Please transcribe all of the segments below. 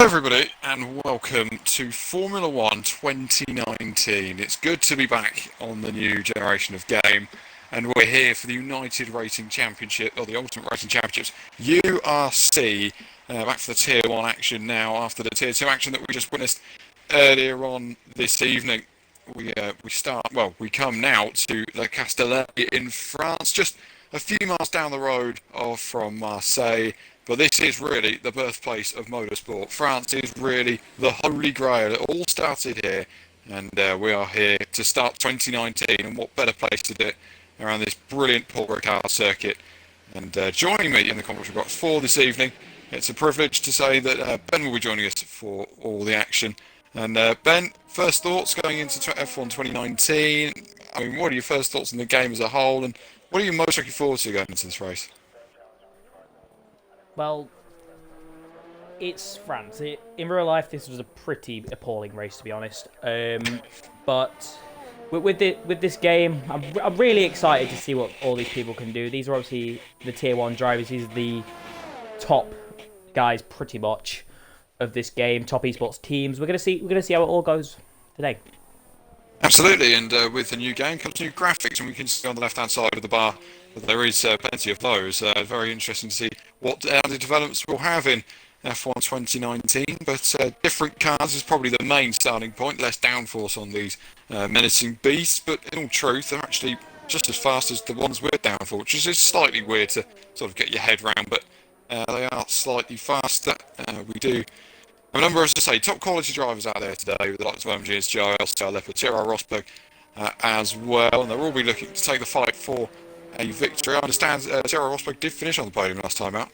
everybody, and welcome to Formula One 2019. It's good to be back on the new generation of game, and we're here for the United Racing Championship, or the Ultimate Racing Championships, URC, back for the Tier 1 action now, after the Tier 2 action that we just witnessed earlier on this evening. We come now to the Castellet in France, just a few miles down the road from Marseille. But this is really the birthplace of motorsport. France is really the holy grail. It all started here, and we are here to start 2019. And what better place to do it around this brilliant Paul Ricard circuit? And joining me in the commentary box for this evening, it's a privilege to say that Ben will be joining us for all the action. And Ben, first thoughts going into F1 2019? I mean, what are your first thoughts on the game as a whole, and what are you most looking forward to going into this race? Well, it's France. In real life, this was a pretty appalling race, to be honest. But with this game, I'm really excited to see what all these people can do. These are obviously the Tier 1 drivers. These are the top guys, pretty much, of this game. Top esports teams. We're gonna see how it all goes today. Absolutely, and with the new game comes new graphics, and we can see on the left-hand side of the bar that there is plenty of those. Very interesting to see what added developments we'll have in F1 2019, but different cars is probably the main starting point, less downforce on these menacing beasts, but in all truth, they're actually just as fast as the ones with downforce, which is slightly weird to sort of get your head round, but they are slightly faster. We do a number, as I say, top quality drivers out there today, with the likes of MG's Joe, Elstar Leopard, Tiro Rosberg as well, and they'll all be looking to take the fight for a victory. I understand Tiro Rosberg did finish on the podium last time out,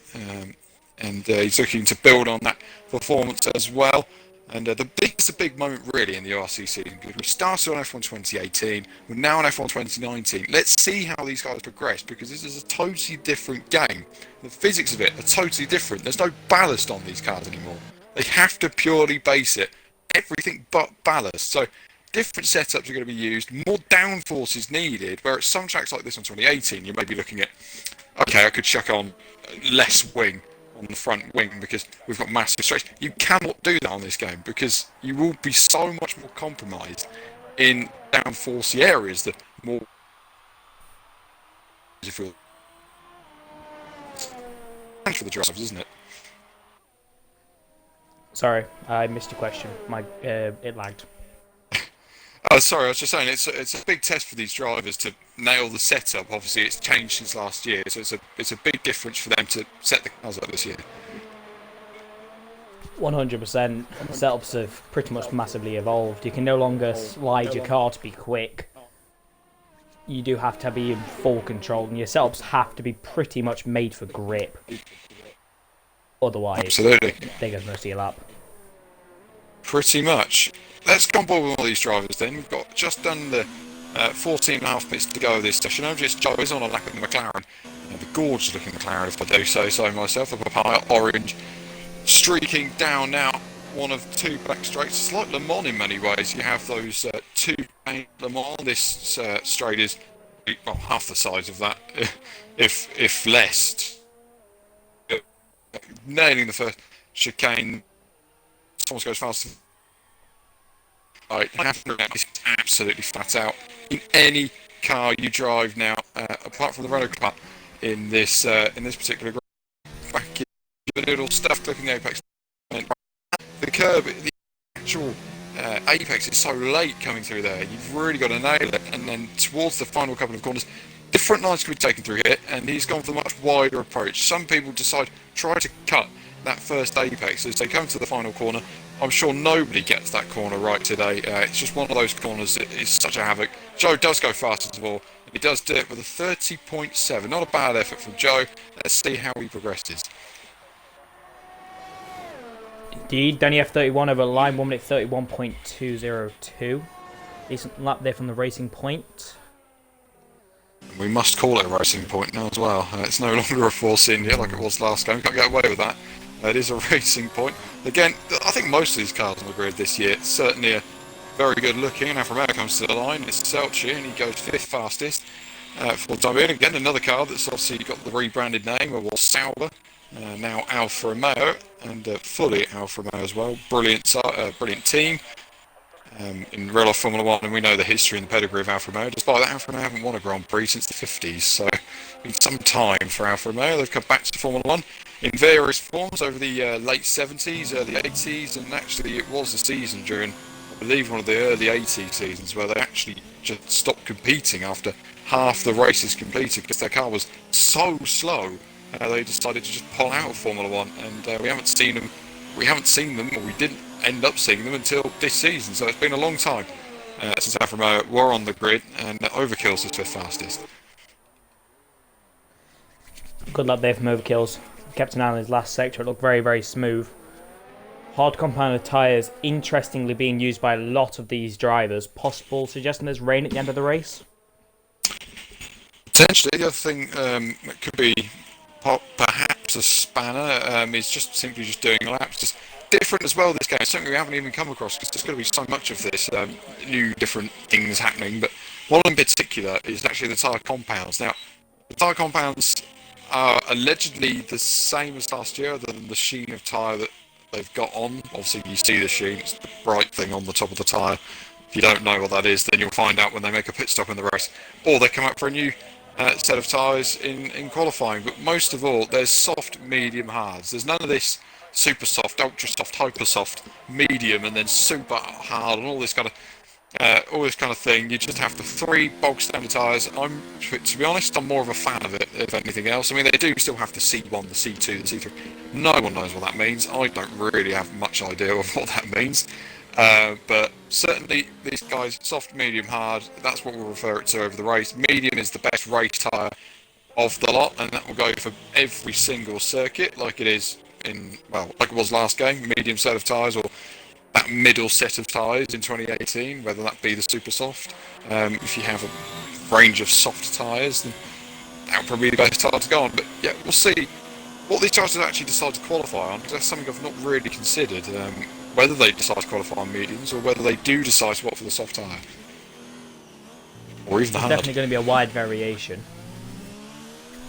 and he's looking to build on that performance as well. And it's a big moment really in the URC season, because we started on F1 2018, we're now on F1 2019. Let's see how these guys progress, because this is a totally different game. The physics of it are totally different. There's no ballast on these cars anymore. They have to purely base it, everything but ballast. So different setups are going to be used, more downforce is needed, where at some tracks like this on 2018, you may be looking at, okay, I could chuck on less wing on the front wing because we've got massive stretch. You cannot do that on this game, because you will be so much more compromised in downforcey areas, the more for the drivers, isn't it? Sorry, I missed your question. It lagged. Oh, sorry, I was just saying it's a big test for these drivers to nail the setup. Obviously, it's changed since last year, so it's a big difference for them to set the cars up this year. 100%. Setups have pretty much massively evolved. You can no longer slide your car to be quick. You do have to be in full control, and your setups have to be pretty much made for grip. Otherwise, absolutely, they go most of your lap. Pretty much. Let's go on board with all these drivers then. We've got just under 14.5 minutes to go of this session. Just Joe is on a lap of the McLaren. The gorgeous looking McLaren, if I do say so myself. A papaya orange, streaking down now one of two black straights. It's like Le Mans in many ways. You have those two Le Mans. This straight is half the size of that, if less. Nailing the first chicane, almost goes faster. Right, it's absolutely flat out in any car you drive now, apart from the Renault car in this particular group. Back in the little stuff clipping apex. The curb, the actual apex is so late coming through there. You've really got to nail it, and then towards the final couple of corners, different lines can be taken through here, and he's gone for the much wider approach. Some people try to cut that first apex as they come to the final corner. I'm sure nobody gets that corner right today. It's just one of those corners that is such a havoc. Joe does go fast as well, and he does do it with a 30.7. Not a bad effort from Joe. Let's see how he progresses. Indeed, Danny F31 over line, 1 minute 31.202. Decent lap there from the Racing Point. We must call it a racing point now as well. It's no longer a Force India like it was last game. We can't get away with that. It is a racing point. Again, I think most of these cars on the grid this year certainly are very good looking. And Alfa Romeo comes to the line. It's Selchi, and he goes fifth fastest. for the time being. Again, another car that's obviously got the rebranded name, or Sauber, now Alfa Romeo, and fully Alfa Romeo as well. Brilliant team. In real life Formula 1, and we know the history and the pedigree of Alfa Romeo. Despite that, Alfa Romeo haven't won a Grand Prix since the 50s, so it's been some time for Alfa Romeo. They've come back to Formula 1 in various forms over the late 70s, early 80s, and actually it was a season during, I believe, one of the early 80s seasons where they actually just stopped competing after half the races completed because their car was so slow. They decided to just pull out of Formula 1, and we haven't seen them. Or we didn't end up seeing them until this season. So it's been a long time since Alfa Romeo were on the grid, and Overkill's his fifth fastest. Good luck there from Overkills. Kept an eye on his last sector. It looked very, very smooth. Hard compounded tyres, interestingly being used by a lot of these drivers. Possible suggesting there's rain at the end of the race? Potentially. The other thing that could be perhaps a spanner is just simply just doing laps. Just different as well, this game. It's something we haven't even come across because there's going to be so much of this new different things happening. But one in particular is actually the tyre compounds. Now, the tyre compounds are allegedly the same as last year, other than the sheen of tyre that they've got on. Obviously, you see the sheen, it's the bright thing on the top of the tyre. If you don't know what that is, then you'll find out when they make a pit stop in the race, or they come up for a new set of tyres in qualifying. But most of all, there's soft, medium, hards. There's none of this super soft, ultra soft, hyper soft, medium, and then super hard, and all this kind of thing. You just have the three bog standard tyres. To be honest, I'm more of a fan of it, if anything else. I mean, they do still have the C1, the C2, the C3. No one knows what that means. I don't really have much idea of what that means. But certainly, these guys, soft, medium, hard, that's what we'll refer it to over the race. Medium is the best race tyre of the lot, and that will go for every single circuit, like it is like it was last game, medium set of tyres, or that middle set of tyres in 2018, whether that be the super soft. If you have a range of soft tyres, then that would probably be the best tyre to go on. But yeah, we'll see what these drivers actually decide to qualify on, because that's something I've not really considered. Whether they decide to qualify on mediums, or whether they do decide to opt for the soft tyre, or even the hard. Definitely going to be a wide variation.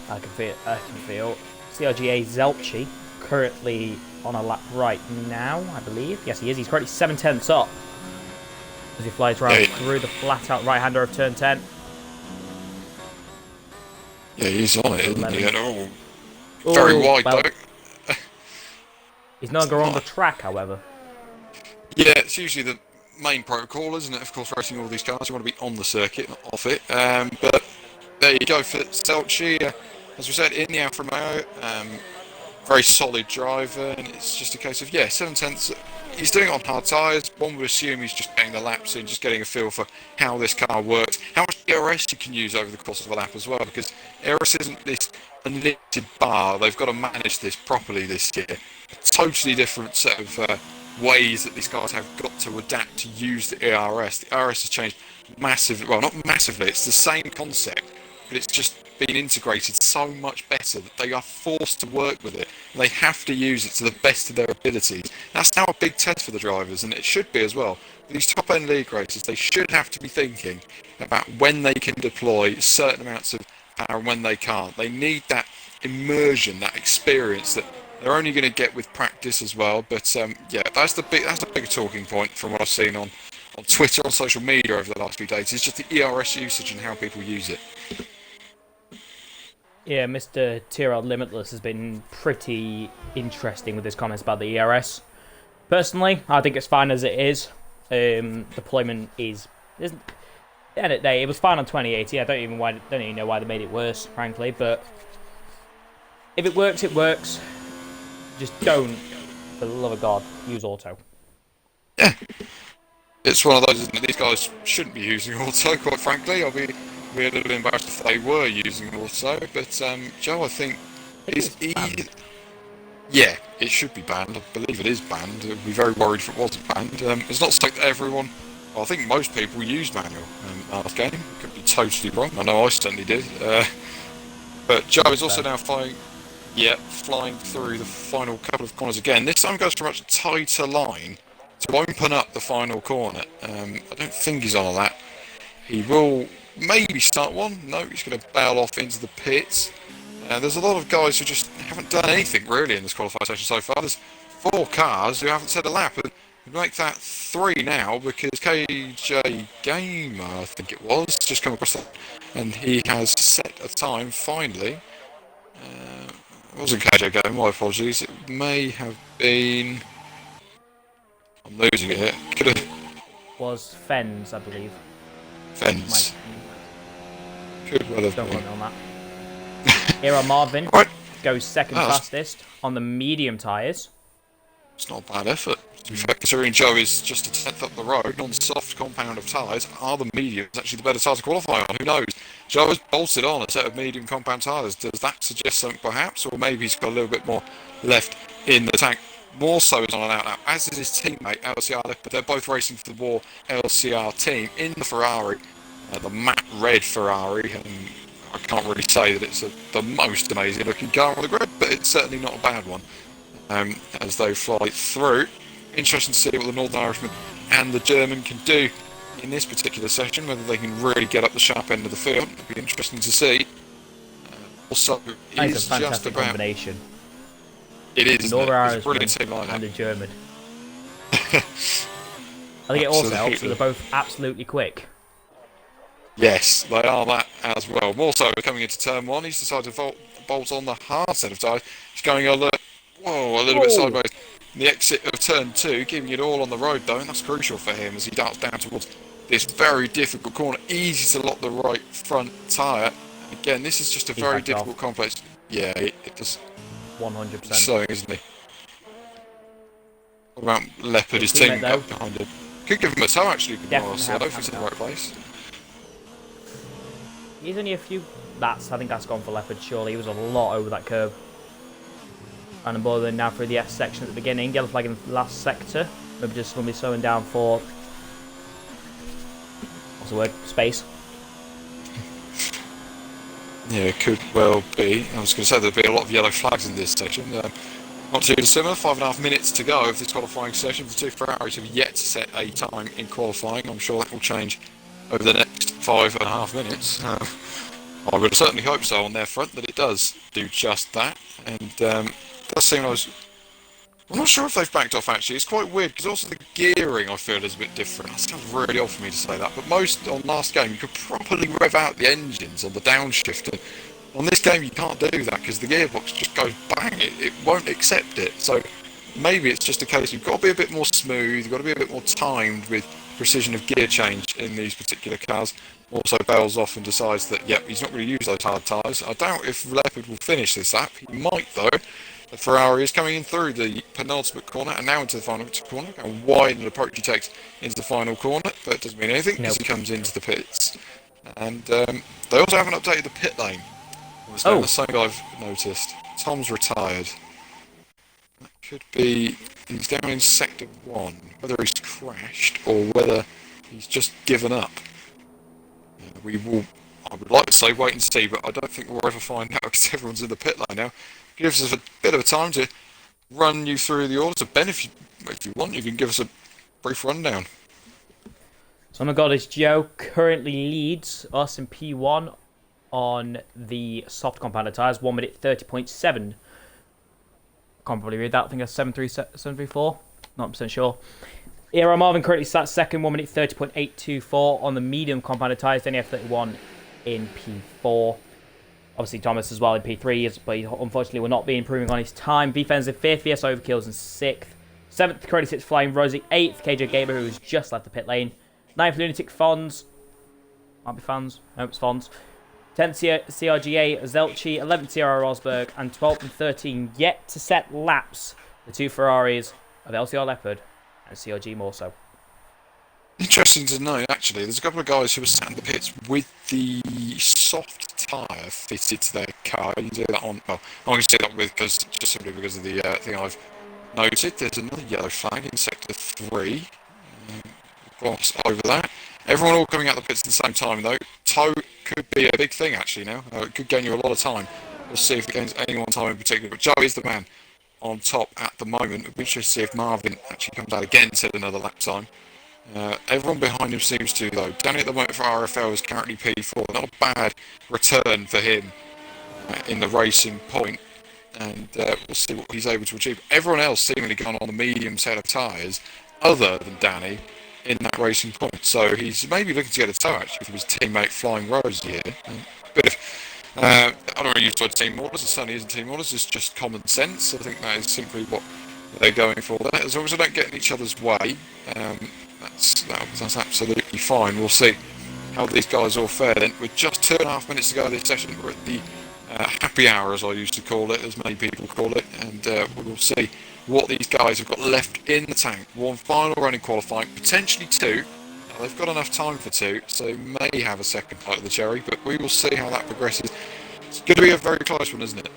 I can feel. CRGA Zelchi currently on a lap right now, I believe. Yes, he is. He's currently 7/10 up as he flies right through the flat-out right-hander of turn 10. Yeah, he's on it, isn't he? Very wide, though. He's no longer on the track, however. Yeah, it's usually the main protocol, isn't it? Of course, racing all these cars, you want to be on the circuit, not off it. But there you go for Zelchi. As we said, in the Alfa Romeo, very solid driver, and it's just a case of, 7/10. He's doing it on hard tyres. One would assume he's just getting the laps in, just getting a feel for how this car works, how much ERS you can use over the course of a lap as well, because ERS isn't this unlimited bar. They've got to manage this properly this year. A totally different set of ways that these cars have got to adapt to use the ERS. The ERS has changed massively. Well, not massively. It's the same concept, but it's just been integrated so much better that they are forced to work with it. And they have to use it to the best of their abilities. That's now a big test for the drivers, and it should be as well. These top-end league races, they should have to be thinking about when they can deploy certain amounts of power and when they can't. They need that immersion, that experience that they're only going to get with practice as well. But that's a big talking point from what I've seen on Twitter, on social media over the last few days. It's just the ERS usage and how people use it. Yeah, Mr. Tyrrell Limitless has been pretty interesting with his comments about the ERS. Personally, I think it's fine as it is. Deployment isn't. At the end of the day, it was fine on 2018. I don't even know why they made it worse, frankly. But if it works, it works. Just don't, for the love of God, use auto. Yeah, it's one of those, isn't it? These guys shouldn't be using auto, quite frankly. I'll be a little bit embarrassed if they were using auto. But Joe, I think it should be banned. I believe it is banned. I'd be very worried if it wasn't banned. It's not so that everyone. Well, I think most people used manual last game. Could be totally wrong. I know I certainly did. But Joe is also now flying through the final couple of corners again. This time goes for a much tighter line to open up the final corner. I don't think he's on a lap. He will maybe start one. No, he's going to bail off into the pits. There's a lot of guys who just haven't done anything really in this qualifying session so far. There's 4 cars who haven't set a lap, and we make that 3 now because KJ Gamer, I think it was, just come across that, and he has set a time finally. It wasn't KJ Gamer, my apologies. It may have been. I'm losing it here. Could have. Was Fens, I believe. Fence. Could well have Don't been. quote me on that. Here on Marvin Right. goes second fastest on the medium tyres. It's not a bad effort. To be fair, considering Joe is just a 10th up the road on the soft compound of tyres, are the mediums actually the better tyres to qualify on? Who knows? Joe has bolted on a set of medium compound tyres. Does that suggest something perhaps? Or maybe he's got a little bit more left in the tank. More so is on an out now, as is his teammate LCR, but they're both racing for the War LCR team in the Ferrari, the matte red Ferrari. And I can't really say that it's the most amazing looking car on the grid, but it's certainly not a bad one. As they fly through. Interesting to see what the Northern Irishman and the German can do in this particular session, whether they can really get up the sharp end of the field. It'll be interesting to see. Also, It's a fantastic combination. It is, isn't it? It's a brilliant team lineup. And a German. I think it also helps that they're both absolutely quick. Yes, they are that as well. More so coming into turn 1, he's decided to bolt on the hard set of tyres. He's going a little bit sideways. The exit of turn 2, giving it all on the road though, and that's crucial for him as he darts down towards this very difficult corner. Easy to lock the right front tyre. Again, this is just a very difficult, complex. Yeah, it does. 100%. Slowing, isn't he? What about Leopard? His team up behind him. Could give him a tow actually. Definitely if he's in the right place. He's only a few. I think that's gone for Leopard. Surely he was a lot over that curve. And more than now through the S section at the beginning. Yellow flag in the last sector. Maybe just going to be slowing down for. What's the word? Space. Yeah, it could well be. I was going to say there'll be a lot of yellow flags in this section. Not too dissimilar, 5.5 minutes to go of this qualifying session. The 2 Ferraris have yet to set a time in qualifying. I'm sure that will change over the next 5.5 minutes. I would certainly hope so on their front that it does do just that. And it does seem I'm not sure if they've backed off actually. It's quite weird because also the gearing I feel is a bit different. That sounds really odd for me to say that, but most on last game you could properly rev out the engines on the downshift. And on this game you can't do that because the gearbox just goes bang. It won't accept it. So maybe it's just a case you've got to be a bit more smooth. You've got to be a bit more timed with precision of gear change in these particular cars. Also bails off and decides that he's not going to use those hard tyres. I doubt if Leopard will finish this lap. He might though. The Ferrari is coming in through the penultimate corner and now into the final corner. And wide an approach he takes into the final corner, but it doesn't mean anything because he comes into the pits. And they also haven't updated the pit lane. That's something I've noticed. Tom's retired. That could be he's down in sector 1. Whether he's crashed or whether he's just given up. We will. I would like to say wait and see, but I don't think we'll ever find out because everyone's in the pit lane now. Gives us a bit of a time to run you through the order. So Ben, if you want, you can give us a brief rundown. So my God, is Joe currently leads us in P1 on the soft compounded tyres, 1 minute 30.7. Can't probably read that. I think that's 734. Not percent sure. Era Marvin currently sat second, 1 minute 30.824 on the medium compounded tyres. Then F31 in P4. Obviously Thomas as well in P3, but he unfortunately will not be improving on his time. VFen's in 5th, VS Overkill's in 6th. 7th, currently sits Flying Rosie. 8th, KJ Gamer, who's just left the pit lane. 9th, Lunatic Fonz. Might be fans. No, it's Fonz. 10th, CRGA Zelchi. 11th, CR Rosberg. And 12th and 13 yet to set laps. The 2 Ferraris of LCR Leopard and CRG more so. Interesting to know, actually. There's a couple of guys who were sat in the pits with the soft tyre fitted to their car. You can do that on. Well, I'm going to say that with just simply because of the thing I've noted. There's another yellow flag in sector 3. Gloss over that. Everyone all coming out the pits at the same time, though. Tow could be a big thing, actually, now. It could gain you a lot of time. We'll see if it gains anyone time in particular. But Joe is the man on top at the moment. We'll be interested to see if Marvin actually comes out again to another lap time. Everyone behind him seems to, though. Danny at the moment for RFL is currently P4. Not a bad return for him in the racing point. And we'll see what he's able to achieve. Everyone else seemingly gone on the medium set of tyres, other than Danny, in that racing point. So he's maybe looking to get a tow actually from his teammate Flying Rose here. Bit of, I don't want to use the word team orders, it certainly isn't team orders, it's just common sense. I think that is simply what they're going for there. As long as they don't get in each other's way, that's absolutely fine. We'll see how these guys all fare then. With just 2.5 minutes to go this session, we're at the happy hour, as I used to call it, as many people call it, and we will see what these guys have got left in the tank. One final run in qualifying, potentially two. Now, they've got enough time for two, so may have a second bite of the cherry, but we will see how that progresses. It's going to be a very close one, isn't it?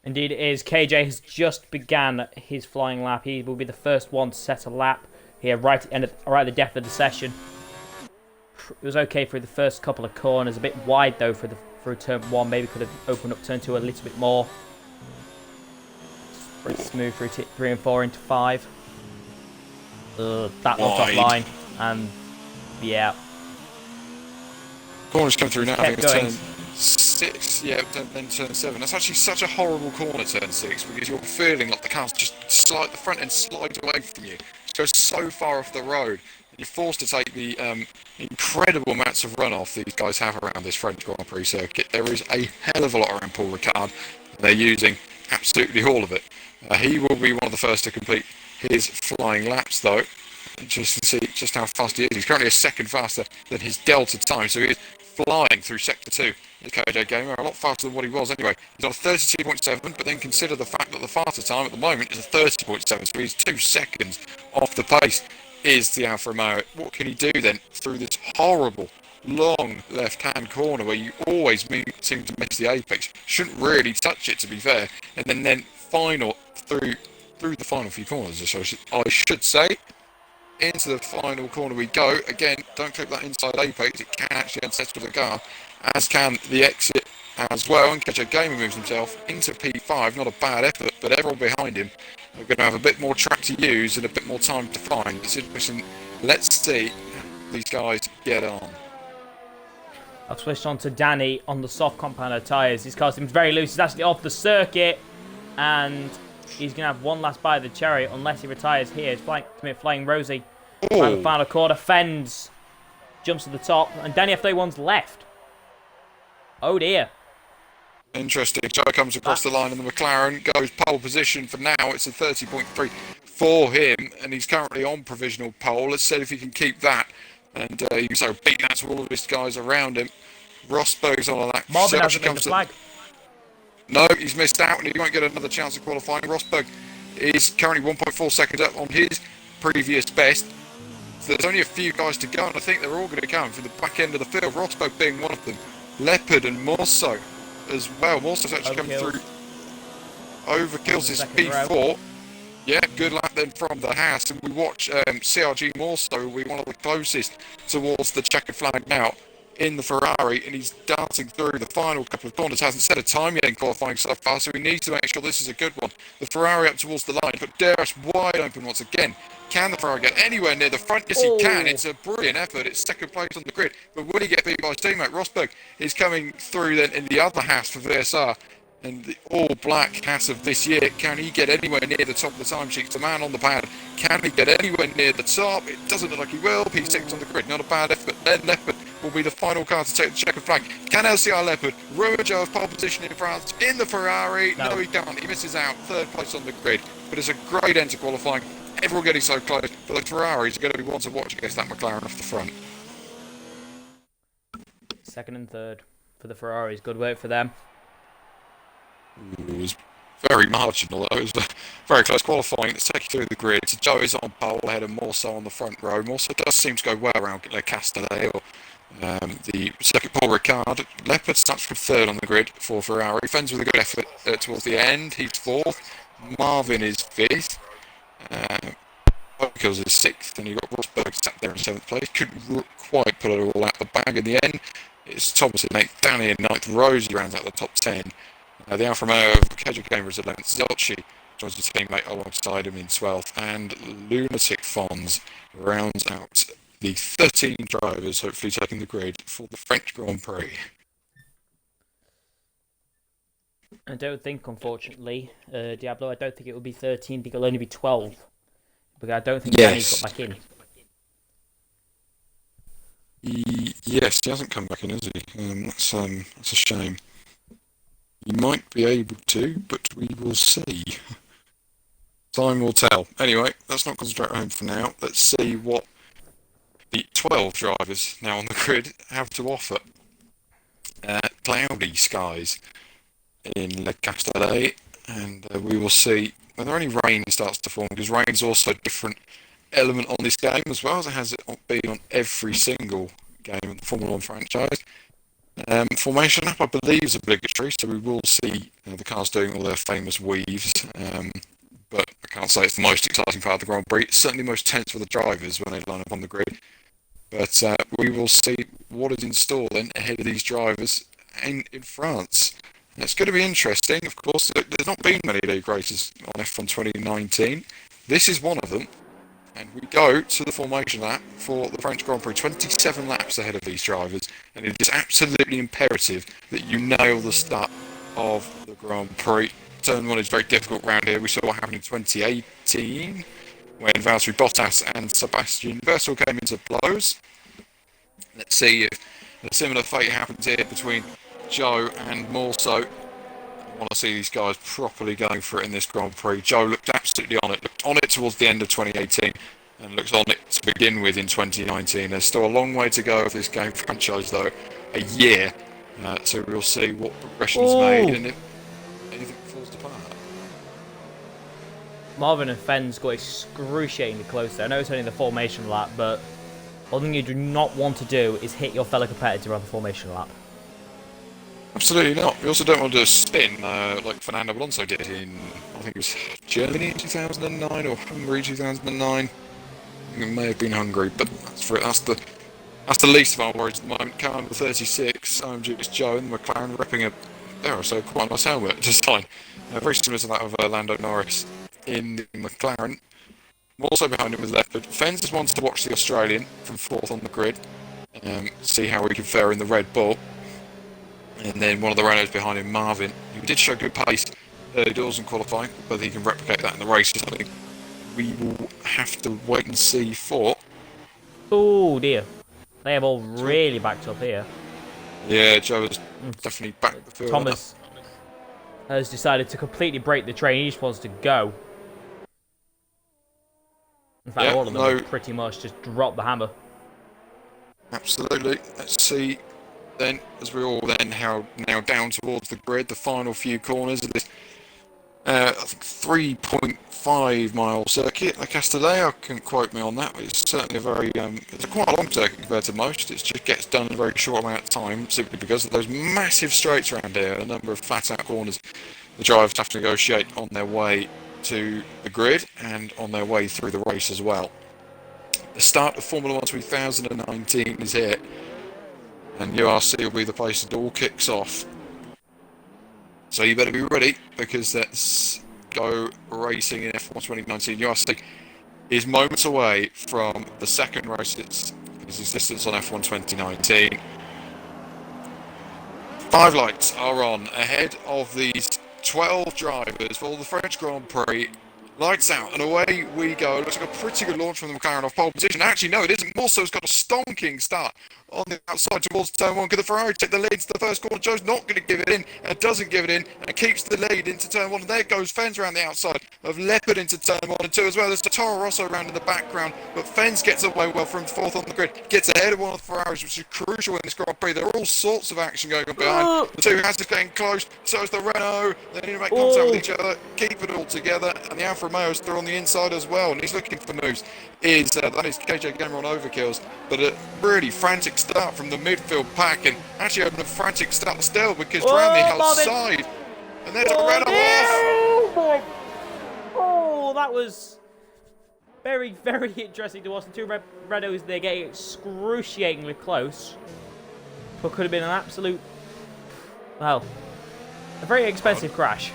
Indeed it is. KJ has just began his flying lap. He will be the first one to set a lap here right at the depth of the session. It was okay through the first couple of corners, a bit wide though through turn 1. Maybe could have opened up turn 2 a little bit more. Pretty smooth through 3 and 4 into 5. That looked offline, and yeah. Corners come through now. I think it's Going. turn 6, yeah, then turn 7. That's actually such a horrible corner, turn 6, because you're feeling like the car's just the front end slides away from you. It goes so far off the road. You're forced to take the incredible amounts of runoff these guys have around this French Grand Prix circuit. There is a hell of a lot around Paul Ricard. They're using absolutely all of it. He will be one of the first to complete his flying laps, though. Just to see just how fast he is. He's currently a second faster than his delta time, so he is flying through Sector 2. The KJ Gamer, a lot faster than what he was anyway. He's on a 32.7, but then consider the fact that the faster time at the moment is a 30.7, so he's 2 seconds off the pace. Is the Alfa Romeo. What can he do then through this horrible, long left-hand corner where you always seem to miss the apex? Shouldn't really touch it, to be fair. And then final through the final few corners, I should say. Into the final corner we go. Again, don't clip that inside apex. It can actually unsettle the car, as can the exit as well. And KJ Gamer moves himself into P5. Not a bad effort, but everyone behind him are going to have a bit more track to use and a bit more time to find. It's interesting. Let's see how these guys get on. I've switched on to Danny on the soft compounder tyres. His car seems very loose. He's actually off the circuit, and he's going to have one last bite of the cherry unless he retires here. He's flying Rosie. And the final quarter, fends, jumps to the top, and Danny F31's left. Oh dear. Interesting. Joe comes across the line, and the McLaren goes pole position for now. It's a 30.3 for him, and he's currently on provisional pole. Let's see if he can keep that, and he can sort of beat that to all of his guys around him. Rosberg's on that. Marvin hasn't made the flag. No, he's missed out, and he won't get another chance of qualifying. Rosberg is currently 1.4 seconds up on his previous best. So there's only a few guys to go, and I think they're all going to come from the back end of the field. Rosberg being one of them. Leopard and Morso as well. Morso's actually come through. Overkills his P4. Yeah, good lap then from the Haas, and we watch CRG Morso will be one of the closest towards the checkered flag now in the Ferrari, and he's dancing through the final couple of corners. Hasn't set a time yet in qualifying so far, so we need to make sure this is a good one. The Ferrari up towards the line, but Darius wide open once again. Can the Ferrari get anywhere near the front? Yes, he can. It's a brilliant effort. It's second place on the grid, but will he get beat by his teammate? Rosberg is coming through then in the other Haas for VSR, and the all-black Haas of this year. Can he get anywhere near the top of the timesheets? The man on the pad. Can he get anywhere near the top? It doesn't look like he will. P6 on the grid. Not a bad effort. Then Leopard will be the final car to take the checkered flag. Can LCR Leopard ruin Joe's pole position in France in the Ferrari? No, he can't. He misses out. Third place on the grid. But it's a great end to qualifying. Everyone getting so close. But the Ferraris are going to be one to watch against that McLaren off the front. Second and third for the Ferraris. Good work for them. It was very marginal. It was very close qualifying. Let's take you through the grid. So Joe is on pole ahead of Morso on the front row. Morso does seem to go well around Castellet or the second Paul Ricard. Leopard starts from third on the grid for Ferrari. Fends with a good effort towards the end. He's fourth. Marvin is fifth. Because is sixth, and you've got Rosberg sat there in seventh place. Couldn't quite put it all out the bag in the end. It's Thomas in eighth, Danny in ninth, Rosie rounds out the top 10. The Alfa Romeo of KJ Gamer is 11th, Zelchi joins a teammate alongside him in 12th, and Lunatic Fonz rounds out the 13 drivers, hopefully taking the grid for the French Grand Prix. I don't think, unfortunately, Diablo, I don't think it will be 13, I think it'll only be 12. Because I don't think Danny's got back in. Yes, he hasn't come back in, has he? That's a shame. He might be able to, but we will see. Time will tell. Anyway, let's not concentrate on him for now. Let's see what the 12 drivers now on the grid have to offer. Cloudy skies in Le Castellet, and we will see whether any rain starts to form, because rain is also a different element on this game, as well as it has been on every single game in the Formula 1 franchise. Formation lap, I believe, is obligatory, so we will see the cars doing all their famous weaves, but I can't say it's the most exciting part of the Grand Prix. It's certainly the most tense for the drivers when they line up on the grid, but we will see what is in store then ahead of these drivers in France. And it's going to be interesting. Of course, there's not been many league races on F1 2019. This is one of them. And we go to the formation lap for the French Grand Prix, 27 laps ahead of these drivers, and it is absolutely imperative that you nail the start of the Grand Prix. Turn 1 is very difficult round here. We saw what happened in 2018 when Valtteri Bottas and Sebastian Vettel came into blows. Let's see if a similar fate happens here between Joe and Morso. I want to see these guys properly going for it in this Grand Prix. Joe looked absolutely on it, looked on it towards the end of 2018 and looks on it to begin with in 2019. There's still a long way to go of this game franchise though, a year, so we'll see what progression's made and if anything falls apart. Marvin and Fen's got excruciatingly close there. I know it's only the formation lap, but one thing you do not want to do is hit your fellow competitor on the formation lap. Absolutely not. We also don't want to do a spin like Fernando Alonso did in, I think it was Germany in 2009 or Hungary 2009. I think it may have been Hungary, but that's the least of our worries at the moment. Car number 36, OMG's Joe and the McLaren repping quite a nice helmet design. Very similar to that of Lando Norris in the McLaren. Also behind him was Leopard. Fens just wants to watch the Australian from 4th on the grid, see how he can fare in the Red Bull. And then one of the Renaults behind him, Marvin, who did show good pace early doors in qualifying, whether he can replicate that in the races, I think we will have to wait and see for. Oh dear, they have all really backed up here. Yeah, Joe has definitely backed the field. Thomas has decided to completely break the train. He just wants to go. In fact, all of them have pretty much just dropped the hammer. Absolutely. Let's see then, as we all then now down towards the grid, the final few corners of this, I think 3.5 mile circuit. La Castellet, I couldn't quote me on that, but it's certainly a very, it's quite a long circuit compared to most. It just gets done in a very short amount of time, simply because of those massive straights around here, a number of flat out corners the drivers have to negotiate on their way to the grid and on their way through the race as well. The start of Formula 1 2019 is here, and URC will be the place it all kicks off. So you better be ready, because let's go racing in F1 2019. URC is moments away from the second race of its existence on F1 2019. 5 lights are on ahead of these 12 drivers for the French Grand Prix. Lights out and away we go. Looks like a pretty good launch from the McLaren off pole position. Actually, no, it isn't. Morso's got a stonking start on the outside towards turn 1. Could the Ferrari take the lead into the first corner? Joe's not going to give it in and doesn't give it in and keeps the lead into turn 1. And there goes Fens around the outside of Leopard into turn 1 and 2 as well. There's Toro Rosso around in the background, but Fens gets away well from 4th on the grid. Gets ahead of one of the Ferraris, which is crucial in this Grand Prix. There are all sorts of action going on behind. The two Haas is getting close, so is the Renault. They need to make contact with each other, keep it all together, and the Alfa Romeo is through on the inside as well, and he's looking for moves. That is KJ Gamer on overkills, but a really frantic start from the midfield pack, and actually having a frantic start still because around the outside, and there's a Renault off. Oh, that was very, very interesting to watch. The two Renaults, they're getting excruciatingly close, but could have been an absolute, well, a very expensive crash.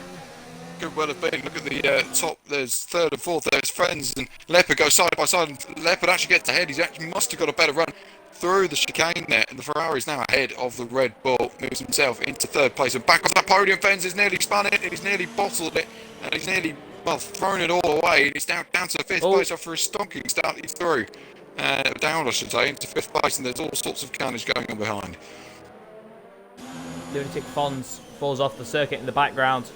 could well have been. Look at the top. There's third and fourth. There's Friends and Leopard go side by side. And Leopard actually gets ahead. He's actually must have got a better run through the chicane there. And the Ferrari's now ahead of the Red Bull. Moves himself into third place and back on that podium. Fens is nearly spun it. And he's nearly bottled it. And he's nearly, well, thrown it all away. And he's now down to fifth place after a stonking start. He's through. Down, I should say, into fifth place. And there's all sorts of carnage going on behind. Lunatic Fons falls off the circuit in the background.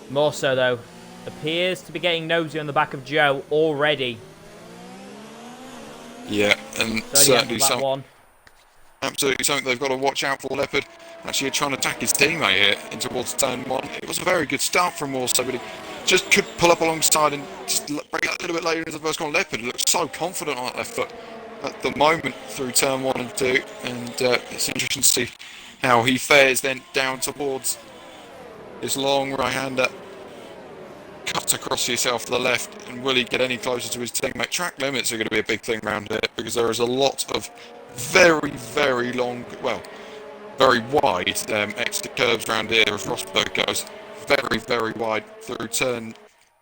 More so, though, appears to be getting nosy on the back of Joe already. Yeah, and certainly absolutely something they've got to watch out for. Leopard actually trying to attack his teammate here in towards turn one. It was a very good start from Morso, but he just could pull up alongside and just break that a little bit later into the first corner. Leopard looks so confident on that left foot at the moment through turn 1 and 2, and it's interesting to see how he fares then down towards his long right-hander. Cuts across yourself to the left, and will he get any closer to his teammate? Track limits are going to be a big thing around here because there is a lot of very, very long, well, very wide exit curves around here as Rosberg goes very, very wide through turn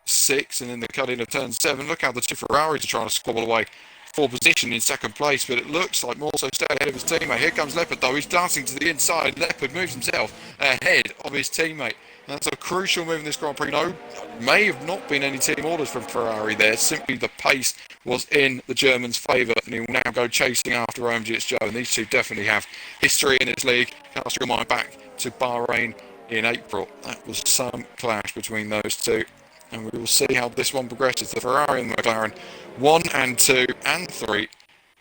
6 and then the cut in of turn 7. Look how the two Ferraris are trying to squabble away for position in second place, but it looks like Morso stayed ahead of his teammate. Here comes Leopard though, he's dancing to the inside. Leopard moves himself ahead of his teammate. That's a crucial move in this Grand Prix. No, may have not been any team orders from Ferrari there. Simply the pace was in the German's favour, and he will now go chasing after OMG's Joe. And these two definitely have history in this league. Cast your mind back to Bahrain in April. That was some clash between those two. And we will see how this one progresses. The Ferrari and the McLaren 1 and 2 and 3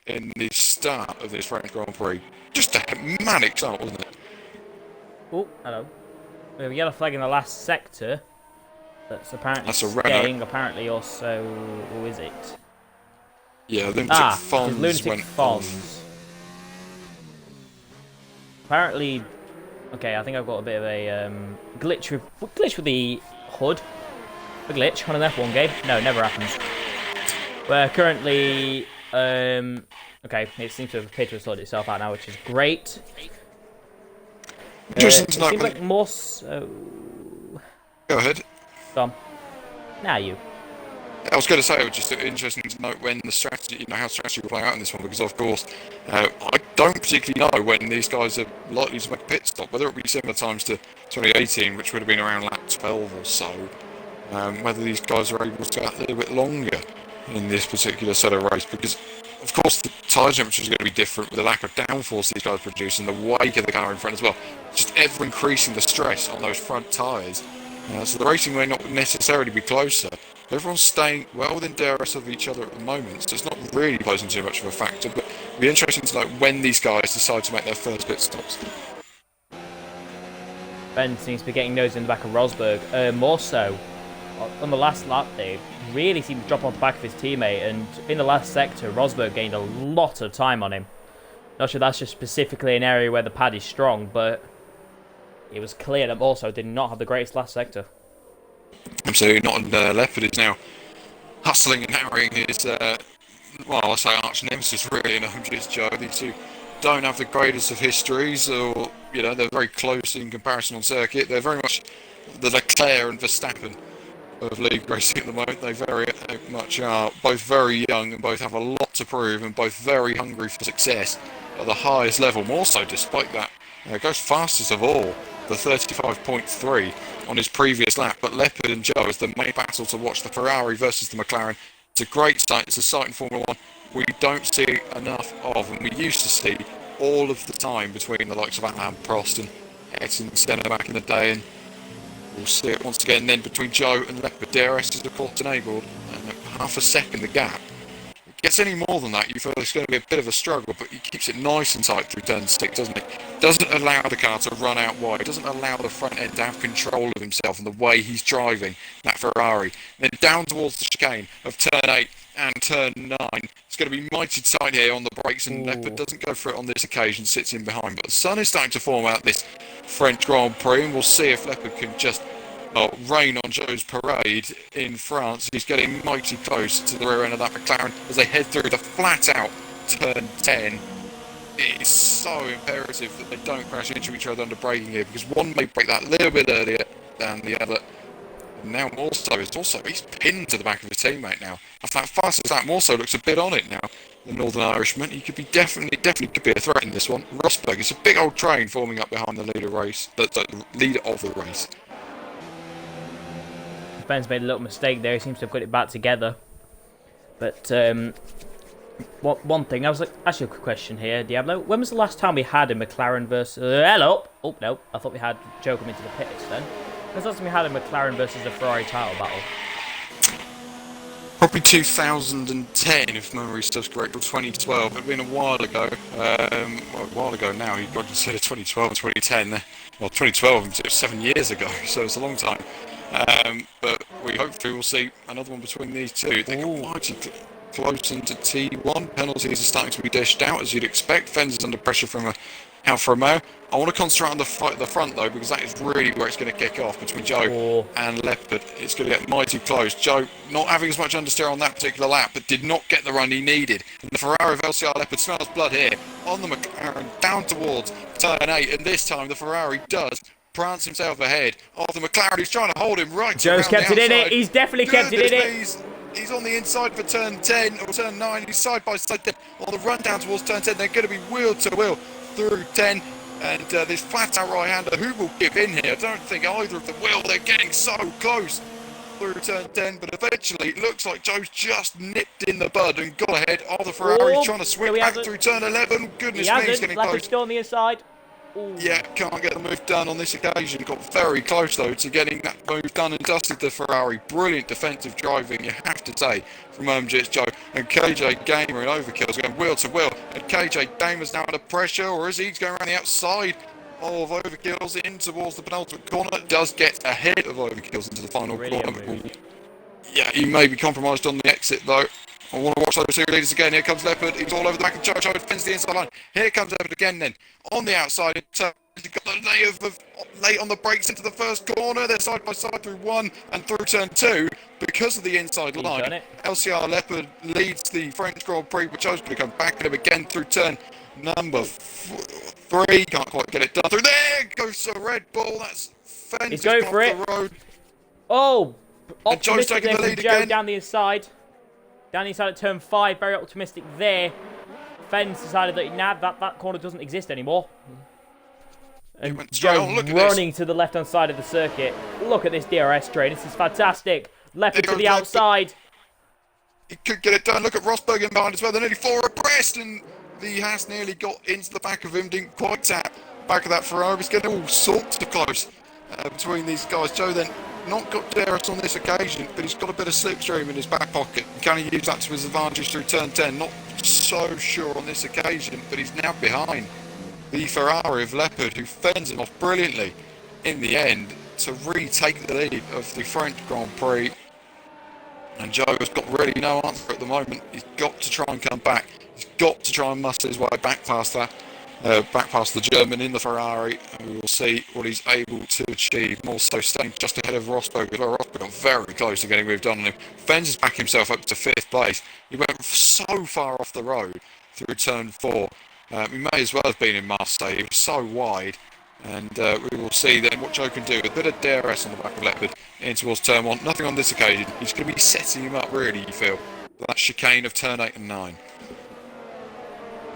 in the start of this French Grand Prix. Just a manic start, wasn't it? Oh, hello. We have a yellow flag in the last sector. That's apparently staying. Apparently also, who is it? Yeah, Lunatic Fons Lunatic went Fons. Apparently, okay, I think I've got a bit of a glitch with the HUD. A glitch on an F1 game. No, never happens. We're currently, okay, it seems to have appeared to have sorted itself out now, which is great. It seems like more so... Go ahead. Tom. Now you. I was going to say, it was just interesting to note when the strategy, how strategy will play out in this one, because of course, I don't particularly know when these guys are likely to make a pit stop, whether it be similar times to 2018, which would have been around lap 12 or so, whether these guys are able to go a little bit longer in this particular set of race, because of course the tyre temperature is going to be different with the lack of downforce these guys produce and the wake of the car in front as well, just ever increasing the stress on those front tyres. So the racing may not necessarily be closer. Everyone's staying well within DRS of each other at the moment, so it's not really posing too much of a factor, but it'll be interesting to know when these guys decide to make their first pit stops. Ben seems to be getting nosy in the back of Rosberg. More so, on the last lap they really seemed to drop off the back of his teammate, and in the last sector Rosberg gained a lot of time on him. Not sure that's just specifically an area where the pad is strong, but it was clear that also did not have the greatest last sector. Absolutely not, and Leopard is now hustling and harrying his, well, I say arch nemesis really, and OMG's Joe. These two don't have the greatest of histories, or, you know, they're very close in comparison on circuit. They're very much the Leclerc and Verstappen of league racing at the moment. They very much are both very young and both have a lot to prove and both very hungry for success at the highest level. More so, despite that, goes fastest of all, the 35.3 on his previous lap. But Leopard and Joe is the main battle to watch, the Ferrari versus the McLaren. It's a great sight. It's a sight in Formula 1 we don't see enough of, and we used to see all of the time between the likes of Alain Prost and Ayrton Senna back in the day, and we'll see it once again then between Joe and Leopard. DRS is of course enabled, and half a second the gap. If it gets any more than that, you feel it's going to be a bit of a struggle, but he keeps it nice and tight through turn 6, doesn't he? Doesn't allow the car to run out wide, doesn't allow the front end to have control of himself and the way he's driving that Ferrari. Then down towards the chicane of turn 8 and turn 9. It's going to be mighty tight here on the brakes, and Leopard doesn't go for it on this occasion, sits in behind. But the sun is starting to form out this French Grand Prix, and we'll see if Leopard can just rain on Joe's parade in France. He's getting mighty close to the rear end of that McLaren as they head through the flat-out turn 10. It is so imperative that they don't crash into each other under braking here, because one may break that little bit earlier than the other. Now Morso is also, he's pinned to the back of his teammate now. As fast as that, Morso looks a bit on it now. The Northern Irishman, he could be definitely could be a threat in this one. Rosberg, it's a big old train forming up behind the leader race, the leader of the race. Ben's made a little mistake there. He seems to have got it back together. But one thing, I was like, ask you a quick question here, Diablo. When was the last time we had a McLaren versus? Hello. Oh no, I thought we had Joe come into the pits then. When was the last time we had a McLaren versus a Ferrari title battle? Probably 2010, if memory serves correct, or 2012. It'd been a while ago. Well, a while ago now. You've got to consider 2012 and 2010. Well, 2012 was 7 years ago, so it's a long time. But we hopefully will see another one between these two. They got mighty close into T1. Penalties are starting to be dished out, as you'd expect. Fenz is under pressure from Alfa Romeo. I want to concentrate on the fight at the front though, because that is really where it's going to kick off between Joe and Leopard. It's going to get mighty close. Joe not having as much understeer on that particular lap, but did not get the run he needed. And the Ferrari of LCR Leopard smells blood here on the McLaren down towards turn 8, and this time the Ferrari does prance himself ahead of the McLaren, who's trying to hold him right. Joe's kept it in it. He's definitely kept it in it. He's on the inside for turn 10 or turn 9. He's side by side there on the run down towards turn 10. They're going to be wheel to wheel through 10. And this flat out right-hander, who will give in here? I don't think either of them will. They're getting so close through turn 10, but eventually it looks like Joe's just nipped in the bud and got ahead of the Ferrari, trying to swing back through turn 11. Goodness me, he's getting close. Still on the inside. Ooh. Yeah, can't get the move done on this occasion. Got very close though to getting that move done and dusted the Ferrari. Brilliant defensive driving, you have to say, from OMG's Joe. And KJ Gamer and Overkill is going wheel to wheel. And KJ Gamer's now under pressure, or is he going around the outside of Overkill's in towards the penultimate corner? Does get ahead of Overkill's into the final corner. Yeah, he may be compromised on the exit though. I want to watch those two leaders again. Here comes Leopard. He's all over the back of Joe. Joe defends the inside line. Here comes Leopard again then. On the outside. He's got the late on the brakes into the first corner. They're side by side through 1 and through turn 2 because of the inside line. LCR Leopard leads the French Grand Prix, but Joe's going to come back at him again through turn number 3. Can't quite get it done through. There goes the Red Bull. That's Fenz. He's going for it. Road. Oh, and Joe's taking the lead Joe again. Down the inside. Down the inside at turn 5, very optimistic there. Fenz decided that that corner doesn't exist anymore. And Joe running to the left-hand side of the circuit. Look at this DRS train. This is fantastic. Leopard to the outside. He could get it done. Look at Rosberg in behind as well. They're nearly 4 abreast, and the Haas nearly got into the back of him. Didn't quite tap back of that Ferrari. It's getting all sorts of close between these guys. Joe then not got DRS on this occasion, but he's got a bit of slipstream in his back pocket. Can he use that to his advantage through turn 10? Not so sure on this occasion, but he's now behind the Ferrari of Leopard, who fends him off brilliantly in the end to retake the lead of the French Grand Prix. And Joe has got really no answer at the moment. He's got to try and come back. He's got to try and muster his way back past that. Back past the German in the Ferrari, and we will see what he's able to achieve. More so staying just ahead of Rosberg. Rosberg got very close to getting moved on him. Fenz has backed himself up to 5th place. He went so far off the road through turn 4. He may as well have been in Marseille. He was so wide. And we will see then what Joe can do with a bit of DRS on the back of Leopard in towards turn 1. Nothing on this occasion. He's going to be setting him up, really, you feel. That chicane of turn 8 and 9.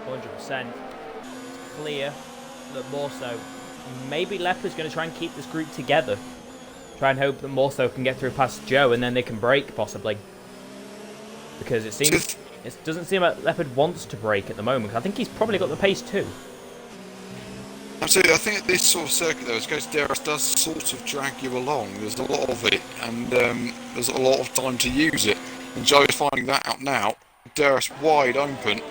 100%. Clear that more so maybe Leopard's going to try and keep this group together, try and hope that more so can get through past Joe, and then they can break possibly, because it doesn't seem like Leopard wants to break at the moment. I think he's probably got the pace too. Absolutely. I think at this sort of circuit though, as goes DRS does sort of drag you along. There's a lot of it, and there's a lot of time to use it, and Joe is finding that out now. DRS wide open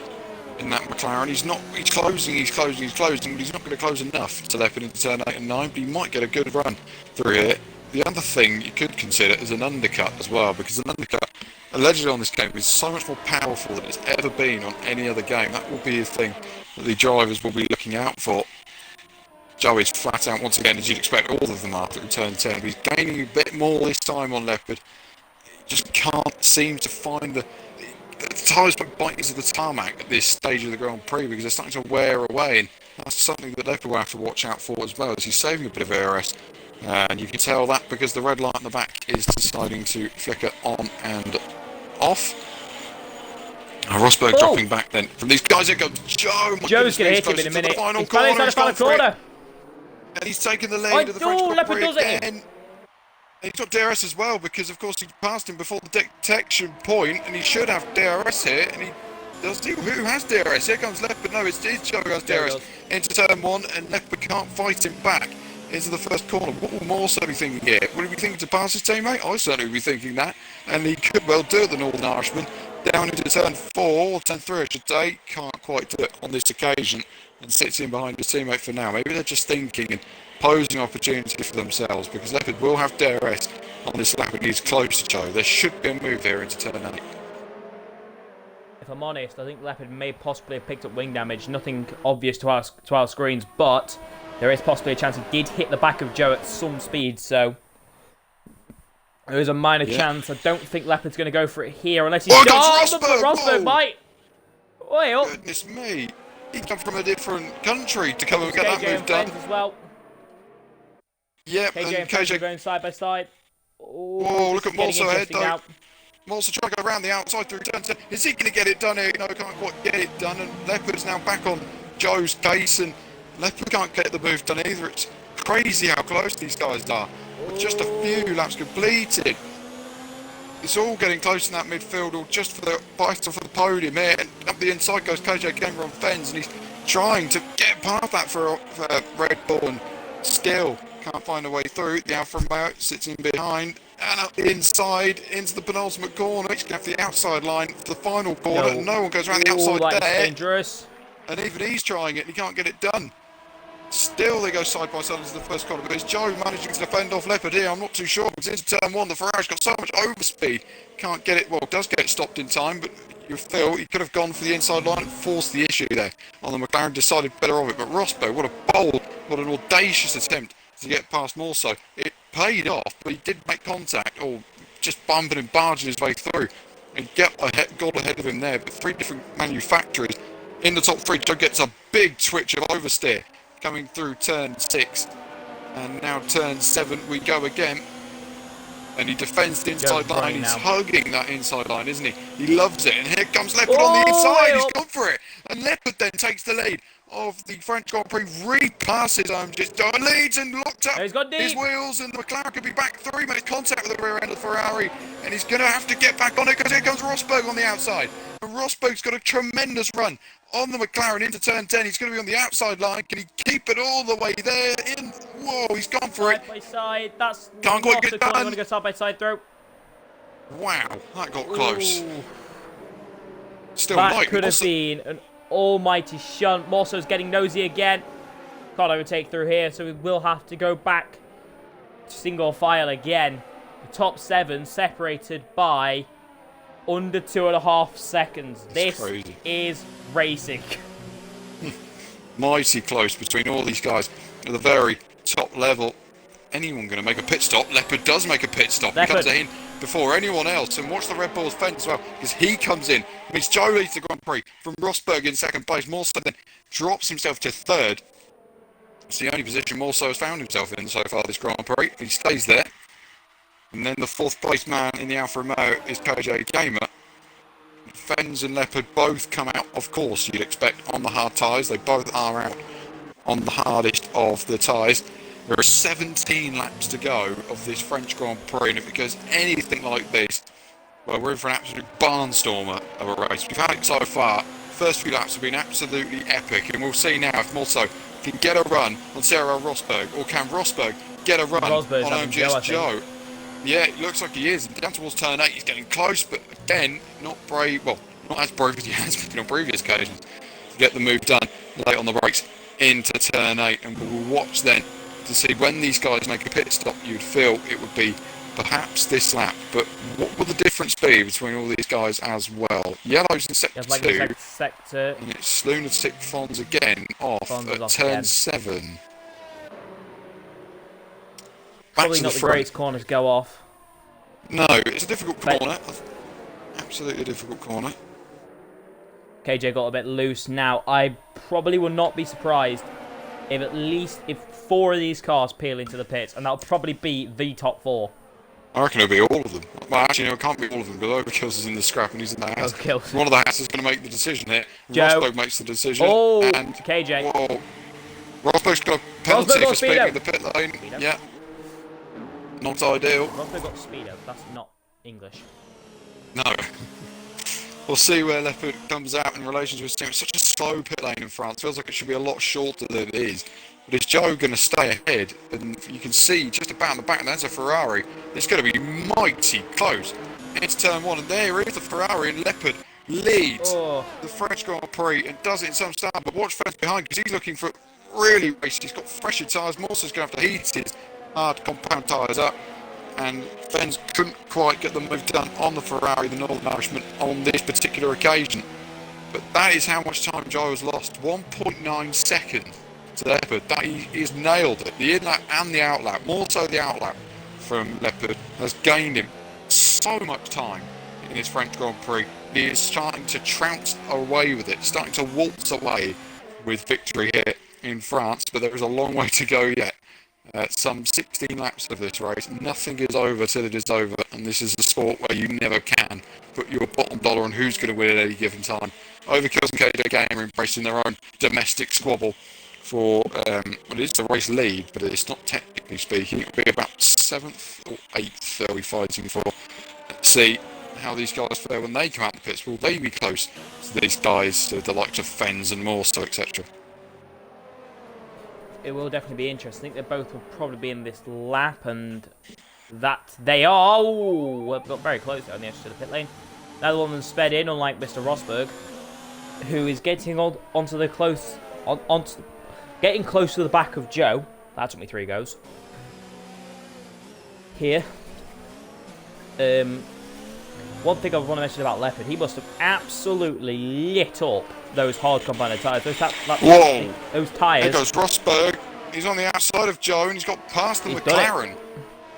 in that McLaren. He's closing, but he's not going to close enough to Leopard into turn 8 and 9, but he might get a good run through here. The other thing you could consider is an undercut as well, because an undercut, allegedly on this game, is so much more powerful than it's ever been on any other game. That will be a thing that the drivers will be looking out for. Joe is flat out, once again, as you'd expect, all of them are through turn 10, but he's gaining a bit more this time on Leopard. He just can't seem to find the tyres don't bite into the tarmac at this stage of the Grand Prix, because they're starting to wear away, and that's something that Leopard will have to watch out for as well, as he's saving a bit of ARS And you can tell that because the red light in the back is deciding to flicker on and off. Rosberg dropping back then from these guys. Here goes Joe. Joe's going to hit him in a minute. He's finally inside the final corner. And he's taken the lead of the French Grand Prix again. He's got DRS as well because, of course, he passed him before the detection point, and he should have DRS here. And he does. Who has DRS? Here comes Leopard. No, it's Joe who has DRS into turn 1, and Leopard can't fight him back into the first corner. What will Morso be thinking here? Would he be thinking to pass his teammate? I certainly would be thinking that, and he could well do it, the Northern Irishman. Down into turn 4, or turn 3 I should say, can't quite do it on this occasion, and sits in behind his teammate for now. Maybe they're just thinking and posing opportunity for themselves, because Leopard will have DRS on this lap and he's close to Joe. There should be a move here into turn 8. If I'm honest, I think Leopard may possibly have picked up wing damage. Nothing obvious to our screens, but there is possibly a chance he did hit the back of Joe at some speed, so there is a minor chance. I don't think Leopard's going to go for it here unless he's... Rosberg might! Well, goodness me. He come from a different country to come and get that move done. As well. Yep, KJ and KJ going side by side. Oh, look at Morso ahead though. Morso trying to go around the outside through turn 10. Is he going to get it done here? No, can't quite get it done. And Leopard's now back on Joe's case, and Leopard can't get the move done either. It's crazy how close these guys are. With just a few laps completed. It's all getting close in that midfield, or just for the battle for the podium here. And up the inside goes KJ Gamer on Fens, and he's trying to get past that for Red Bull, and still can't find a way through. The Alfa Romeo sits in behind, and up the inside into the penultimate corner. He's going to have the outside line for the final corner. No one goes around the outside there. Dangerous. And even he's trying it, and he can't get it done. Still, they go side by side into the first corner, but it's Joe managing to defend off Leopard here. I'm not too sure, because into turn 1, the Ferrari's got so much overspeed. Can't get it, well, does get it stopped in time, but you feel he could have gone for the inside line and forced the issue there. On the McLaren, decided better of it, but Rosberg, what a bold, what an audacious attempt to get past Morso. It paid off, but he did make contact, or just bumping and barging his way through, and got ahead of him there. But 3 different manufacturers in the top 3. Joe gets a big twitch of oversteer coming through turn 6, and now turn 7 we go again, and he defends the inside line. He's hugging that inside line, isn't he? He loves it, and here comes Leopard on the inside. He's gone for it, and Leopard then takes the lead of the French Grand Prix, repasses and leads and locked up his wheels, and the McLaren could be back 3, makes contact with the rear end of the Ferrari, and he's going to have to get back on it, because here comes Rosberg on the outside. And Rosberg's got a tremendous run on the McLaren into turn 10. He's going to be on the outside line. Can he keep it all the way there? Whoa, he's gone for it. Side by side. That's can't quite get done. I'm going to go side by side through. Wow, that got close. Still that could have been an almighty shunt. Morso's getting nosy again. Can't overtake through here, so we will have to go back to single file again. The top 7 separated by under 2.5 seconds. This is racing. Mighty close between all these guys at the very top level. Anyone going to make a pit stop? Leopard does make a pit stop. He comes in before anyone else, and watch the Red Bull's fence as well, because he comes in. Means Joe leads the Grand Prix from Rosberg in second place. Morso then drops himself to 3rd. It's the only position Morso has found himself in so far this Grand Prix. He stays there. And then the 4th place man in the Alfa Romeo is KJ Gamer. Fens and Leopard both come out, of course, you'd expect, on the hard tyres. They both are out on the hardest of the tyres. There are 17 laps to go of this French Grand Prix, and if it goes anything like this, well, we're in for an absolute barnstormer of a race. We've had it so far. First few laps have been absolutely epic, and we'll see now if Morso can get a run on Sarah Rosberg, or can Rosberg get a run on OMG's Joe. Yeah, it looks like he is. Down towards turn 8, he's getting close, but again, not brave. Well, not as brave as he has been on previous occasions to get the move done late on the brakes into turn 8. And we'll watch then to see when these guys make a pit stop. You'd feel it would be perhaps this lap, but what will the difference be between all these guys as well? Yellow's in sector 2, and it's Lunatic Fons again off at turn 7. Probably not the greatest corner to go off. No, it's a difficult corner. Absolutely a difficult corner. KJ got a bit loose now. I probably will not be surprised if 4 of these cars peel into the pits, and that'll probably be the top 4. I reckon it'll be all of them. Well, actually, no, it can't be all of them because Overkills is in the scrap and he's in the house. Overkills. One of the houses is going to make the decision here. Joe. Rosberg makes the decision. Oh, and KJ. Whoa. Rosberg's got a penalty Rosberg got for speeding speedo. in the pit lane. Speedo. Yeah. Not ideal. Rosberg got speedo. That's not English. No. We'll see where Leopard comes out in relation to his team. It's such a slow pit lane in France. Feels like it should be a lot shorter than it is. But is Joe going to stay ahead? And you can see just about in the back, there's a Ferrari. It's going to be mighty close. Into turn 1, and there is the Ferrari, and Leopard leads the French Grand Prix and does it in some style. But watch Fenn's behind because he's looking for really race. He's got fresher tyres. Morse's going to have to heat his hard compound tyres up. And Fens couldn't quite get the move done on the Ferrari, the Northern Irishman, on this particular occasion. But that is how much time Joe has lost. 1.9 seconds to Leopard. That he's nailed it. The in-lap and the out-lap, more so the out-lap from Leopard, has gained him so much time in his French Grand Prix. He is starting to trounce away with it, starting to waltz away with victory here in France, but there is a long way to go yet. Some 16 laps of this race. Nothing is over till it is over, and this is a sport where you never can put your bottom dollar on who's going to win at any given time. Overkills and KJ Gamer embracing their own domestic squabble for it is the race lead, but it's not technically speaking. It'll be about 7th or 8th they'll be fighting for. Let's see how these guys fare when they come out the pits. Will they be close to these guys, to the likes of Fens and Morso, etc.? It will definitely be interesting. I think they both will probably be in this lap, and that they are. Oh, got very close on the edge to the pit lane. Another one that's sped in, unlike Mr. Rosberg, who is getting onto the close, getting close to the back of Joe. That took me 3 goes. Here. One thing I want to mention about Leopard, he must have absolutely lit up those hard compounded tyres. Those tyres. There goes Rosberg. He's on the outside of Joe and he's got past the McLaren.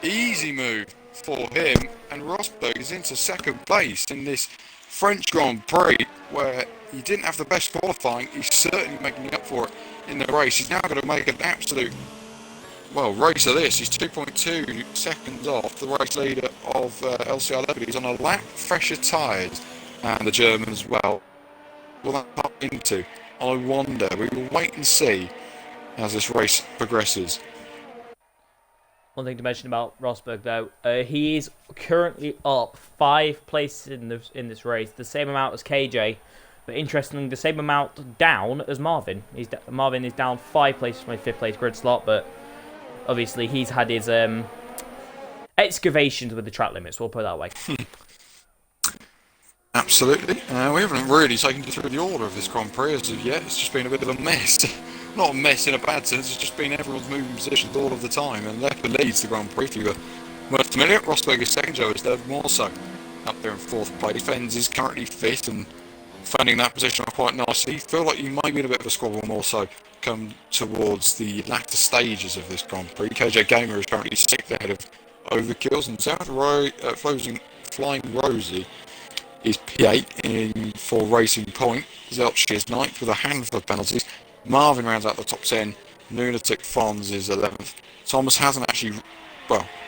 Easy move for him. And Rosberg is into 2nd place in this French Grand Prix where he didn't have the best qualifying. He's certainly making up for it in the race. He's now going to make an absolute race of this. He's 2.2 seconds off the race leader of LCR Leopard. He's on a lap fresher tyres, and the German as well. Will that pop into? I wonder. We will wait and see as this race progresses. One thing to mention about Rosberg, though, he is currently up 5 places in this race, the same amount as KJ, but interestingly, the same amount down as Marvin. Marvin is down 5 places from his 5th place grid slot, but obviously he's had his excavations with the track limits, we'll put it that way. Absolutely. We haven't really taken you through the order of this Grand Prix as of yet. It's just been a bit of a mess. Not a mess in a bad sense, it's just been everyone's moving positions all of the time. And Leopard leads the Grand Prix, if you were familiar. Rosberg is 2nd, Joe is 3rd, more so up there in 4th place. Fens is currently 5th and finding that position quite nicely. Feel like you might be in a bit of a squabble more so come towards the latter stages of this Grand Prix. KJ Gamer is currently 6th ahead of Overkills, and Flying Rosie is P8 for Racing Point. Zelch is 9th with a handful of penalties. Marvin rounds out the top 10. Lunatic Fons is 11th. Thomas hasn't actually,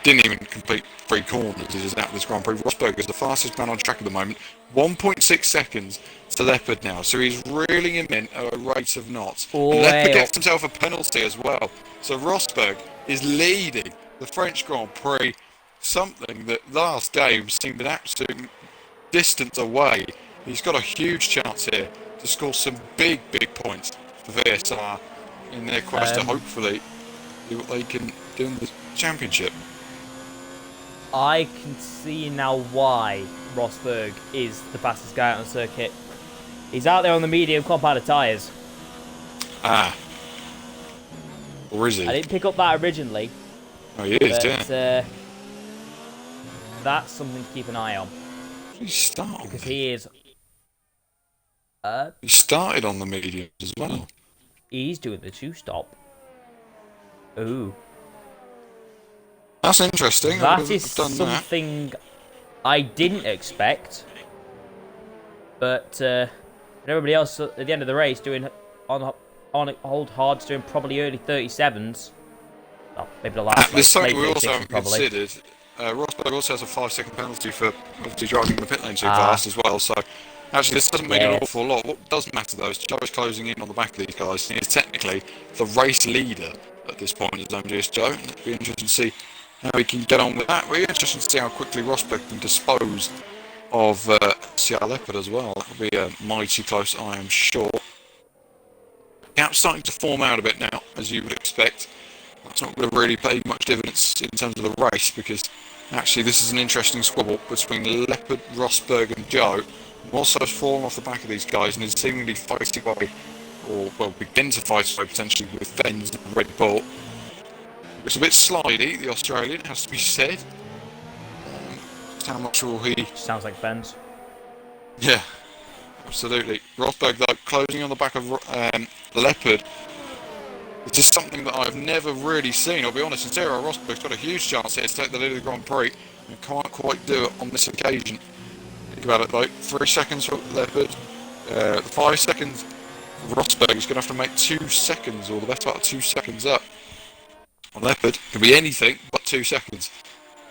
didn't even complete 3 corners. He is out of this Grand Prix. Rosberg is the fastest man on track at the moment. 1.6 seconds to Leopard now. So he's reeling him in at a rate of knots. Leopard gets himself a penalty as well. So Rosberg is leading the French Grand Prix. Something that last game seemed an absolute distance away. He's got a huge chance here to score some big points for VSR in their quest to hopefully do what they can do in the championship. I can see now why Rosberg is the fastest guy on the circuit. He's out there on the medium compounded tyres. Or is he? I didn't pick up that originally. Oh, he is, yeah. That's something to keep an eye on. He started. Because he is... he started on the mediums as well. He's doing the 2-stop. Ooh. That's interesting. That is something I didn't expect. But everybody else at the end of the race doing on on hold hard, doing probably early 37s. Well, maybe the last There's place, something late we also 36s haven't probably. considered. Rosberg also has a 5-second penalty for obviously driving the pit lane too Ah, fast as well. So actually, this doesn't mean an yes. awful lot. What does matter though is Joe's closing in on the back of these guys. He is technically the race leader at this point in MGS Joe. And it'll be interesting to see how he can get on with that. We're interested to see how quickly Rosberg can dispose of CR Leopard as well. That'll be mighty close, I am sure. The gap's starting to form out a bit now, as you would expect. That's not going to really pay much dividends in terms of the race, because actually this is an interesting squabble between Leopard, Rosberg and Joe. Morso's fallen off the back of these guys and is seemingly fighting away, or well, begin to fight away potentially with Benz and Red Bull. It's a bit slidey, the Australian, has to be said. Just how much will he... Sounds like Benz. Yeah, absolutely. Rosberg though, closing on the back of Leopard. It's just something that I've never really seen. I'll be honest, Cyril Rosberg's got a huge chance here to take the lead of the Grand Prix and can't quite do it on this occasion. Think about it though, 3 seconds for Leopard, 5 seconds for Rosberg. He's going to have to make 2 seconds, or the best part of 2 seconds up. On Leopard, can be anything but 2 seconds.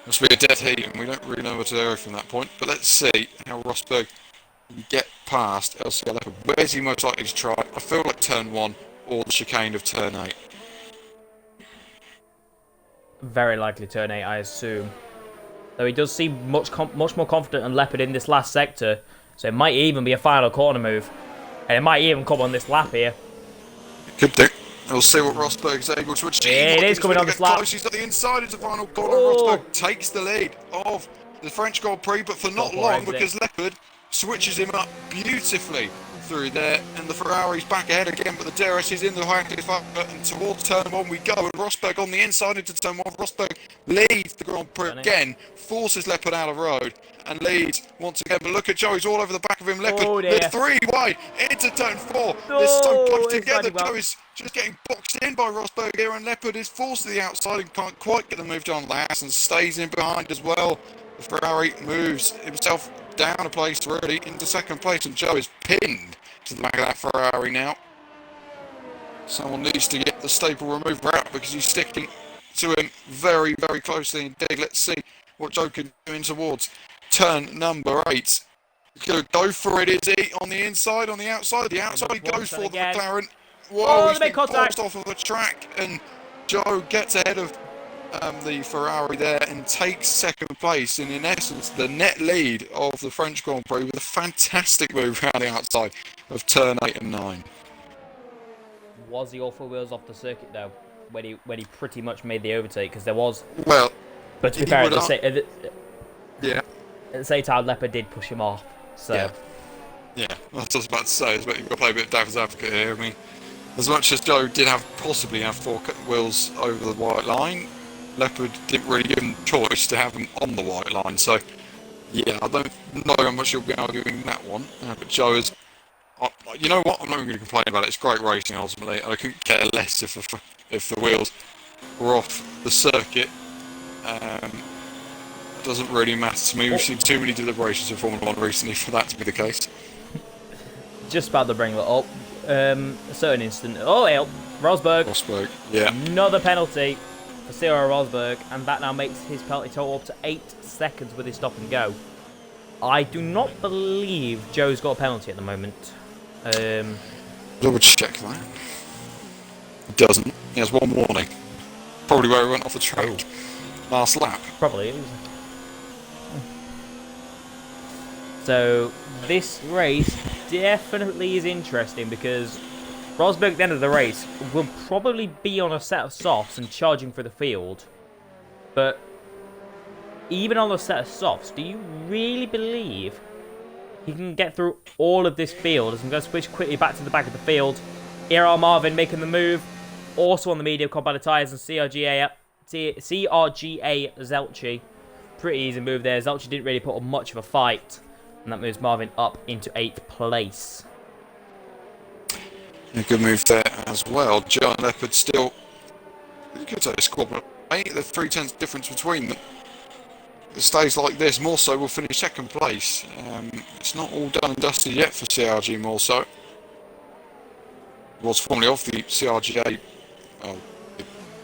Must be a dead heat, and we don't really know where to go from that point. But let's see how Rosberg can get past LCR Leopard. Where's he most likely to try? I feel like turn 1. Or the chicane of turn 8. Very likely turn 8, I assume. Though he does seem much more confident than Leopard in this last sector, so it might even be a final corner move. And it might even come on this lap here. Could do. We'll see what Rosberg's able to achieve. It is coming on this lap. He's at the inside of the final corner. Oh. Rosberg takes the lead of the French Grand Prix, but for not long, because Leopard switches him up beautifully through there, and the Ferrari's back ahead again, but the DRS is in the and towards turn 1 we go, and Rosberg on the inside into turn 1. Rosberg leads the Grand Prix again, forces Leopard out of road, and leads once again. But look at Joe, he's all over the back of him. Leopard, they're 3 wide into turn 4. They're so close together. Joe is just getting boxed in by Rosberg here, and Leopard is forced to the outside and can't quite get the move done last, and stays in behind as well. The Ferrari moves himself down a place really into second place, and Joe is pinned to the back of that Ferrari now. Someone needs to get the staple remover out because he's sticking to him very, very closely indeed. Let's see what Joe can do in towards turn number 8. Go for it, is he? On the inside, on the outside? The outside he goes for the McLaren. Whoa, he's been forced off of the track, and Joe gets ahead of the Ferrari there and takes second place, and in essence the net lead of the French Grand Prix with a fantastic move around the outside of turn 8 and 9. Was he all 4 wheels off the circuit though, when he pretty much made the overtake? Because there was, well, but to be fair, at the same time Leopard did push him off, so yeah, that's what I was about to say. But you've got to play a bit of devil's advocate here. I mean, as much as Joe did possibly have 4 wheels over the white line, Leopard didn't really give him choice to have him on the white line, so yeah, I don't know how much you'll be arguing that one. But Joe is, you know what? I'm not even going to complain about it. It's great racing ultimately. I couldn't care less if the wheels were off the circuit. It doesn't really matter to me. We've seen too many deliberations in Formula 1 recently for that to be the case. Just about to bring that up. A certain instant. Oh, hell. Rosberg. Yeah. Another penalty for Cyril Rosberg, and that now makes his penalty total up to 8 seconds with his stop and go. I do not believe Joe's got a penalty at the moment. Double check that. He doesn't. He has 1 warning. Probably where he went off the track last lap. Probably is. So this race definitely is interesting because Rosberg at the end of the race will probably be on a set of softs and charging for the field. But even on a set of softs, do you really believe he can get through all of this field? As I'm going to switch quickly back to the back of the field. Here are Marvin making the move. Also on the medium compound tyres and CRGA Zelchi. Pretty easy move there. Zelchi didn't really put up much of a fight. And that moves Marvin up into 8th place. A good move there as well. Joe and Leopard still, you could say a squad, mate. There's 3/10 difference between them. If it stays like this, Morso will finish second place. It's not all done and dusted yet for CRG Morso. was formerly of the CRGA, the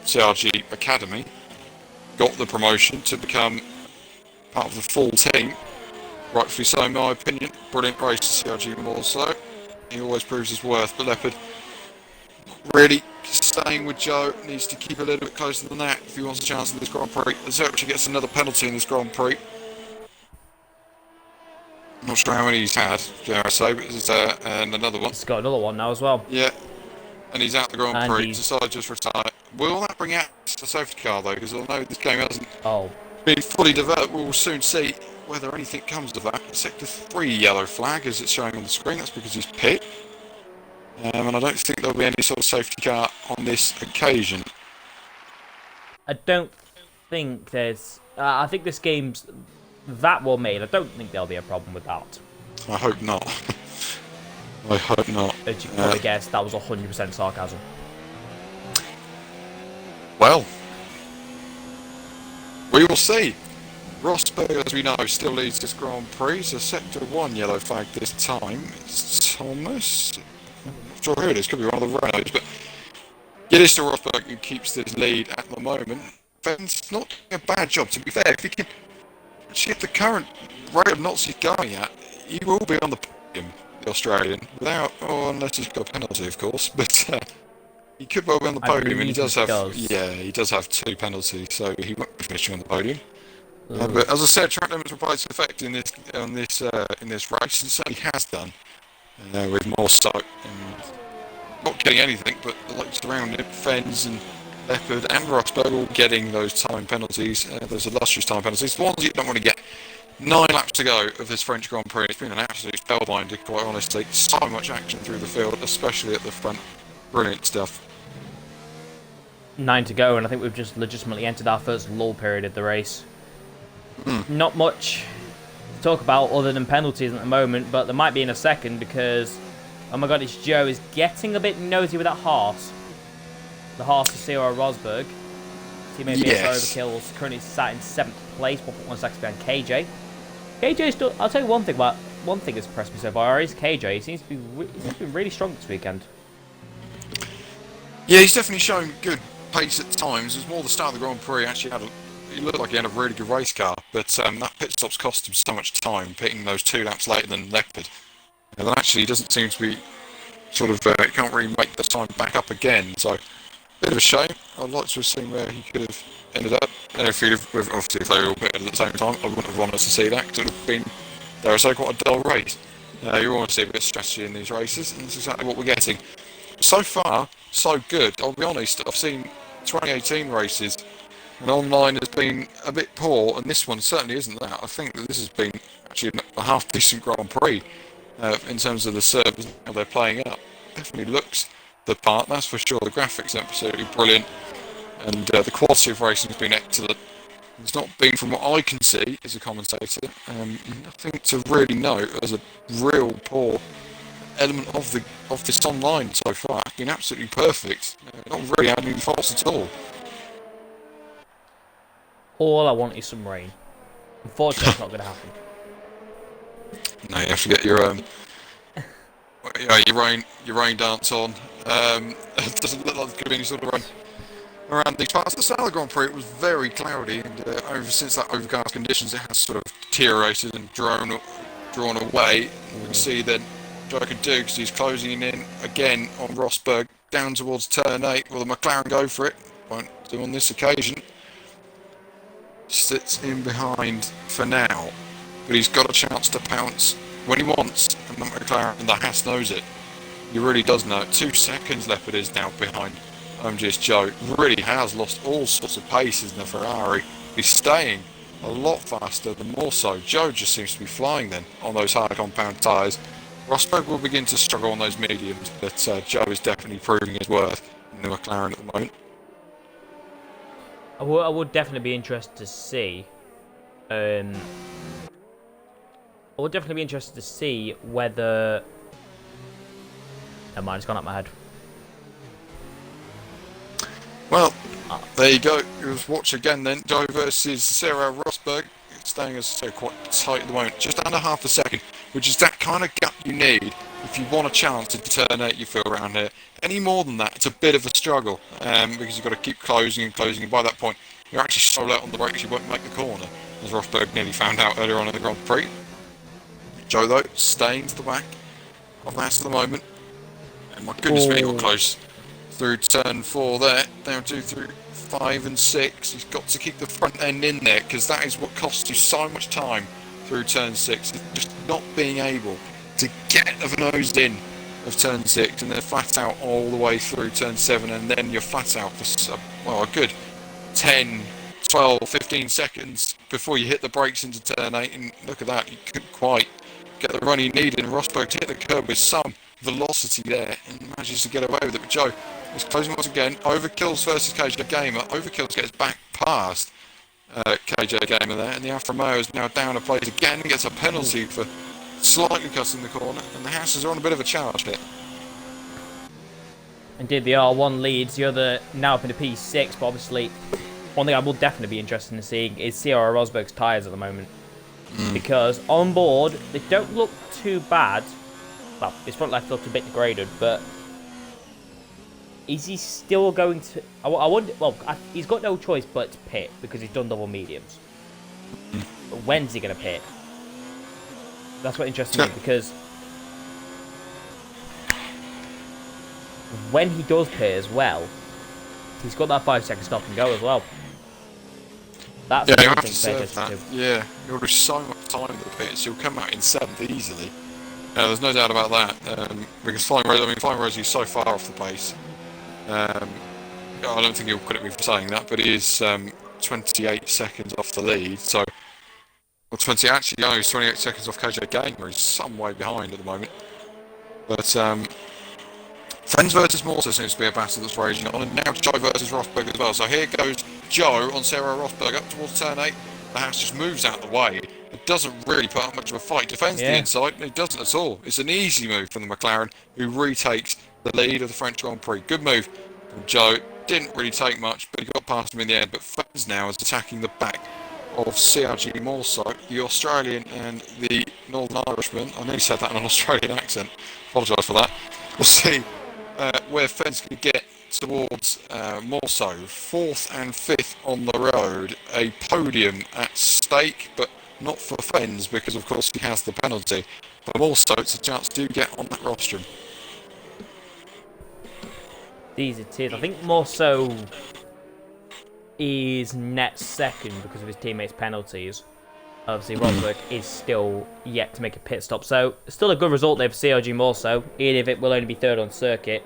CRG Academy, got the promotion to become part of the full team. Rightfully so, in my opinion. Brilliant race to CRG more so. He always proves his worth, but Leopard really staying with Joe, needs to keep a little bit closer than that if he wants a chance in this Grand Prix. Zercher gets another penalty in this Grand Prix. I'm not sure how many he's had, dare I say, but there's and another one. He's got another one now as well. Yeah, and he's out the Grand And Prix, he's... decided just to retire. Will that bring out the safety car though? Because although this game hasn't Oh, been fully developed, we will soon see whether anything comes of that. Sector 3 yellow flag as it's showing on the screen, that's because he's pit. And I don't think there'll be any sort of safety car on this occasion. I don't think there's... I think this game's that well made. I don't think there'll be a problem with that. I hope not. I hope not. As you can probably guess, that was 100% sarcasm. Well, we will see. Rosberg, as we know, still leads this Grand Prix. So Sector 1 yellow flag this time. It's Thomas. I'm not sure who it is. Could be one of the Renaults. But it is still Rosberg who keeps this lead at the moment. Ben's not doing a bad job, to be fair. If he can achieve the current rate of knots he's going at, he will be on the podium, the Australian, without, unless he's got a penalty, of course. But he could well be on the podium, and he does have, yeah, he does have 2 penalties, so he won't be finishing on the podium. But as I said, track limits will play its effect in this race, and certainly has done, with more so, and not getting anything, but the likes around it, Fens and Leopard and Rosberg all getting those time penalties, those illustrious time penalties, the ones you don't want to get. 9 laps to go of this French Grand Prix. It's been an absolute spellbinder, quite honestly. So much action through the field, especially at the front. Brilliant stuff. 9 to go, and I think we've just legitimately entered our first lull period of the race. Not much to talk about other than penalties at the moment, but there might be in a second because, oh my god, it's Joe is getting a bit nosy with that Haas. The Haas of Cyril Rosberg. Teammate yes. Overkills currently sat in 7th place, 1.1 seconds behind KJ. KJ still. I'll tell you one thing that's impressed me so far is KJ. He seems to be really strong this weekend. Yeah, he's definitely showing good pace at times. It was more the start of the Grand Prix. Actually, he looked like he had a really good race car, but that pit stop's cost him so much time, pitting those 2 laps later than Leopard. And then actually, he doesn't seem to be sort of. He can't really make the time back up again. So, bit of a shame. I'd like to have seen where he could have ended up. And obviously, if they were all pitted at the same time, I wouldn't have wanted to see that because it would have been, dare I say, quite a dull race. You want to see a bit of strategy in these races, and that's exactly what we're getting. So far, so good. I'll be honest, I've seen 2018 races, and online has been a bit poor, and this one certainly isn't that. I think that this has been actually a half-decent Grand Prix in terms of the service and how they're playing up. Definitely looks the part, that's for sure. The graphics are absolutely brilliant, and the quality of racing has been excellent. It's not been, from what I can see as a commentator, nothing to really note as a real poor element of this online so far. It's been absolutely perfect. Not really had any faults at all. All I want is some rain. Unfortunately, it's not going to happen. No, you have to get your your rain dance on. It doesn't look like there's going to be any sort of rain around these parts. At the start of the Grand Prix, it was very cloudy, and ever since that overcast conditions, it has sort of deteriorated and drawn away. We can see then what I can do because he's closing in again on Rosberg down towards turn 8. Will the McLaren go for it? Won't do on this occasion. Sits in behind for now, but he's got a chance to pounce when he wants, and the McLaren and the Haas knows it. He really does know it. 2 seconds Leopard is now behind OMG's Joe. Really has lost all sorts of paces in the Ferrari. He's staying a lot faster, the more so. Joe just seems to be flying then on those hard compound tyres. Rosberg will begin to struggle on those mediums, but Joe is definitely proving his worth in the McLaren at the moment. I would definitely be interested to see. I would definitely be interested to see whether. Never mind, it's gone up my head. Well, there you go. Let's watch again then. Joe versus Sarah Rosberg. It's staying, as I say, quite tight at the moment. Just under half a second, which is that kind of gap you need if you want a chance to turn 8, you feel around here. Any more than that, it's a bit of a struggle because you've got to keep closing and closing, and by that point, you're actually so low on the brakes you won't make the corner, as Rosberg nearly found out earlier on in the Grand Prix. Joe, though, staying to the back of that at the moment. And my goodness me, he got close through turn 4 there, down 2 through 5 and 6. He's got to keep the front end in there because that is what costs you so much time through turn 6. Just not being able to get the nose in of turn 6 and then flat out all the way through turn 7, and then you're flat out for a good 10, 12, 15 seconds before you hit the brakes into turn 8, and look at that, you couldn't quite get the run he needed, and Rosberg to hit the curb with some velocity there and manages to get away with it. But Joe is closing once again. Overkills versus KJ Gamer. Overkills gets back past KJ Gamer there, and the Alfa Romeo is now down a place again, gets a penalty for slightly cutting the corner, and the Houses are on a bit of a charge here. Indeed, the R1 leads, the other now up into P6, but obviously one thing I will definitely be interested in seeing is Sierra Rosberg's tyres at the moment. Because on board, they don't look too bad. Well, his front left looked a bit degraded, but is he still going to... I wonder... Well, he's got no choice but to pit because he's done double mediums. But when's he going to pit? That's what interests me, because when he does pit as well, he's got that 5-second stop and go as well. That's yeah, what you I have to think serve that. Yeah, you'll lose so much time in the pits. You'll come out in 7th easily. There's no doubt about that. Because Flying Rosie is so far off the pace. I don't think he'll credit me for saying that, but he is 28 seconds off the lead. So, well, 28 seconds off KJ Gamer. He's some way behind at the moment. But Friends versus Mortar seems to be a battle that's raging on, and now Joe versus Rosberg as well. So here goes Joe on Sarah Rosberg up towards turn 8. The house just moves out of the way. It doesn't really put up much of a fight. Defends the inside. It doesn't at all. It's an easy move from the McLaren, who retakes the lead of the French Grand Prix. Good move from Joe. Didn't really take much, but he got past him in the end. But Friends now is attacking the back of CRG Morso, the Australian and the Northern Irishman. I nearly said that in an Australian accent. Apologise for that. We'll see where Fens can get towards Morso. 4th and 5th on the road. A podium at stake, but not for Fens because, of course, he has the penalty. But Morso, it's a chance to get on that rostrum. These it is. I think Morso is net second because of his teammates' penalties. Obviously, Rosberg is still yet to make a pit stop. So, still a good result there for CRG Morso, even if it will only be 3rd on circuit.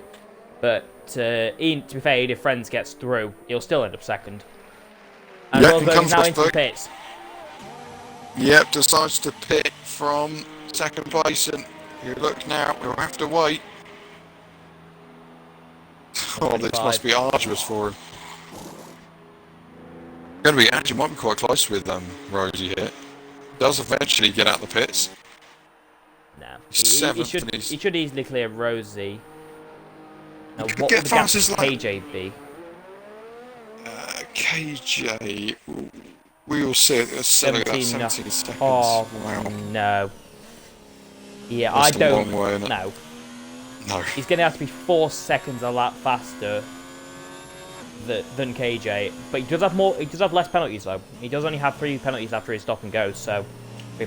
But, to be fair, if Friends gets through, he'll still end up 2nd. And Rosberg is now into the pits. Yep, decides to pit from 2nd place, and you look now, we'll have to wait. Oh, this must be arduous for him. Actually might be quite close with Rosie here. Does eventually get out the pits. No, he should easily clear Rosie. Now, what would the gap to KJ be? KJ, we will see. Let's 17 seconds. Oh, wow. No. Yeah, that's I don't know. No. He's going to have to be 4 seconds a lap faster than KJ, but he does have more. He does have less penalties though. He does only have 3 penalties after his stop and go. So,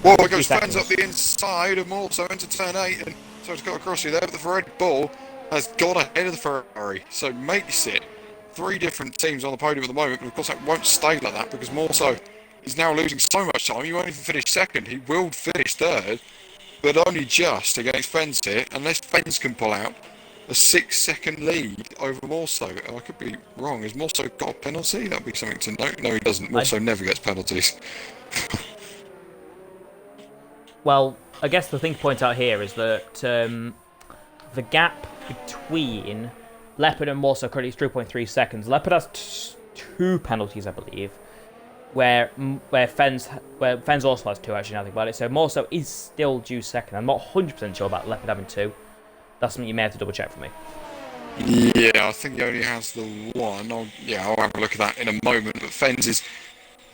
well, it goes Fens up the inside and also into turn 8, and so it's got across you there. But the Red Bull has got ahead of the Ferrari, so makes it 3 different teams on the podium at the moment. But of course, that won't stay like that because Morso is now losing so much time. He won't even finish 2nd. He will finish 3rd, but only just against Fens here, unless Fens can pull out a 6-second lead over Morso. I could be wrong. Has Morso got a penalty? That'd be something to note. No, he doesn't. Morso never gets penalties. Well, I guess the thing to point out here is that the gap between Leopard and Morso currently is 3.3 seconds. Leopard has 2 penalties, I believe, where Fens also has 2, actually, now I think about it. So Morso is still due 2nd. I'm not 100% sure about Leopard having 2. That's something you may have to double check for me. Yeah, I think he only has the 1. I'll have a look at that in a moment. But Fens is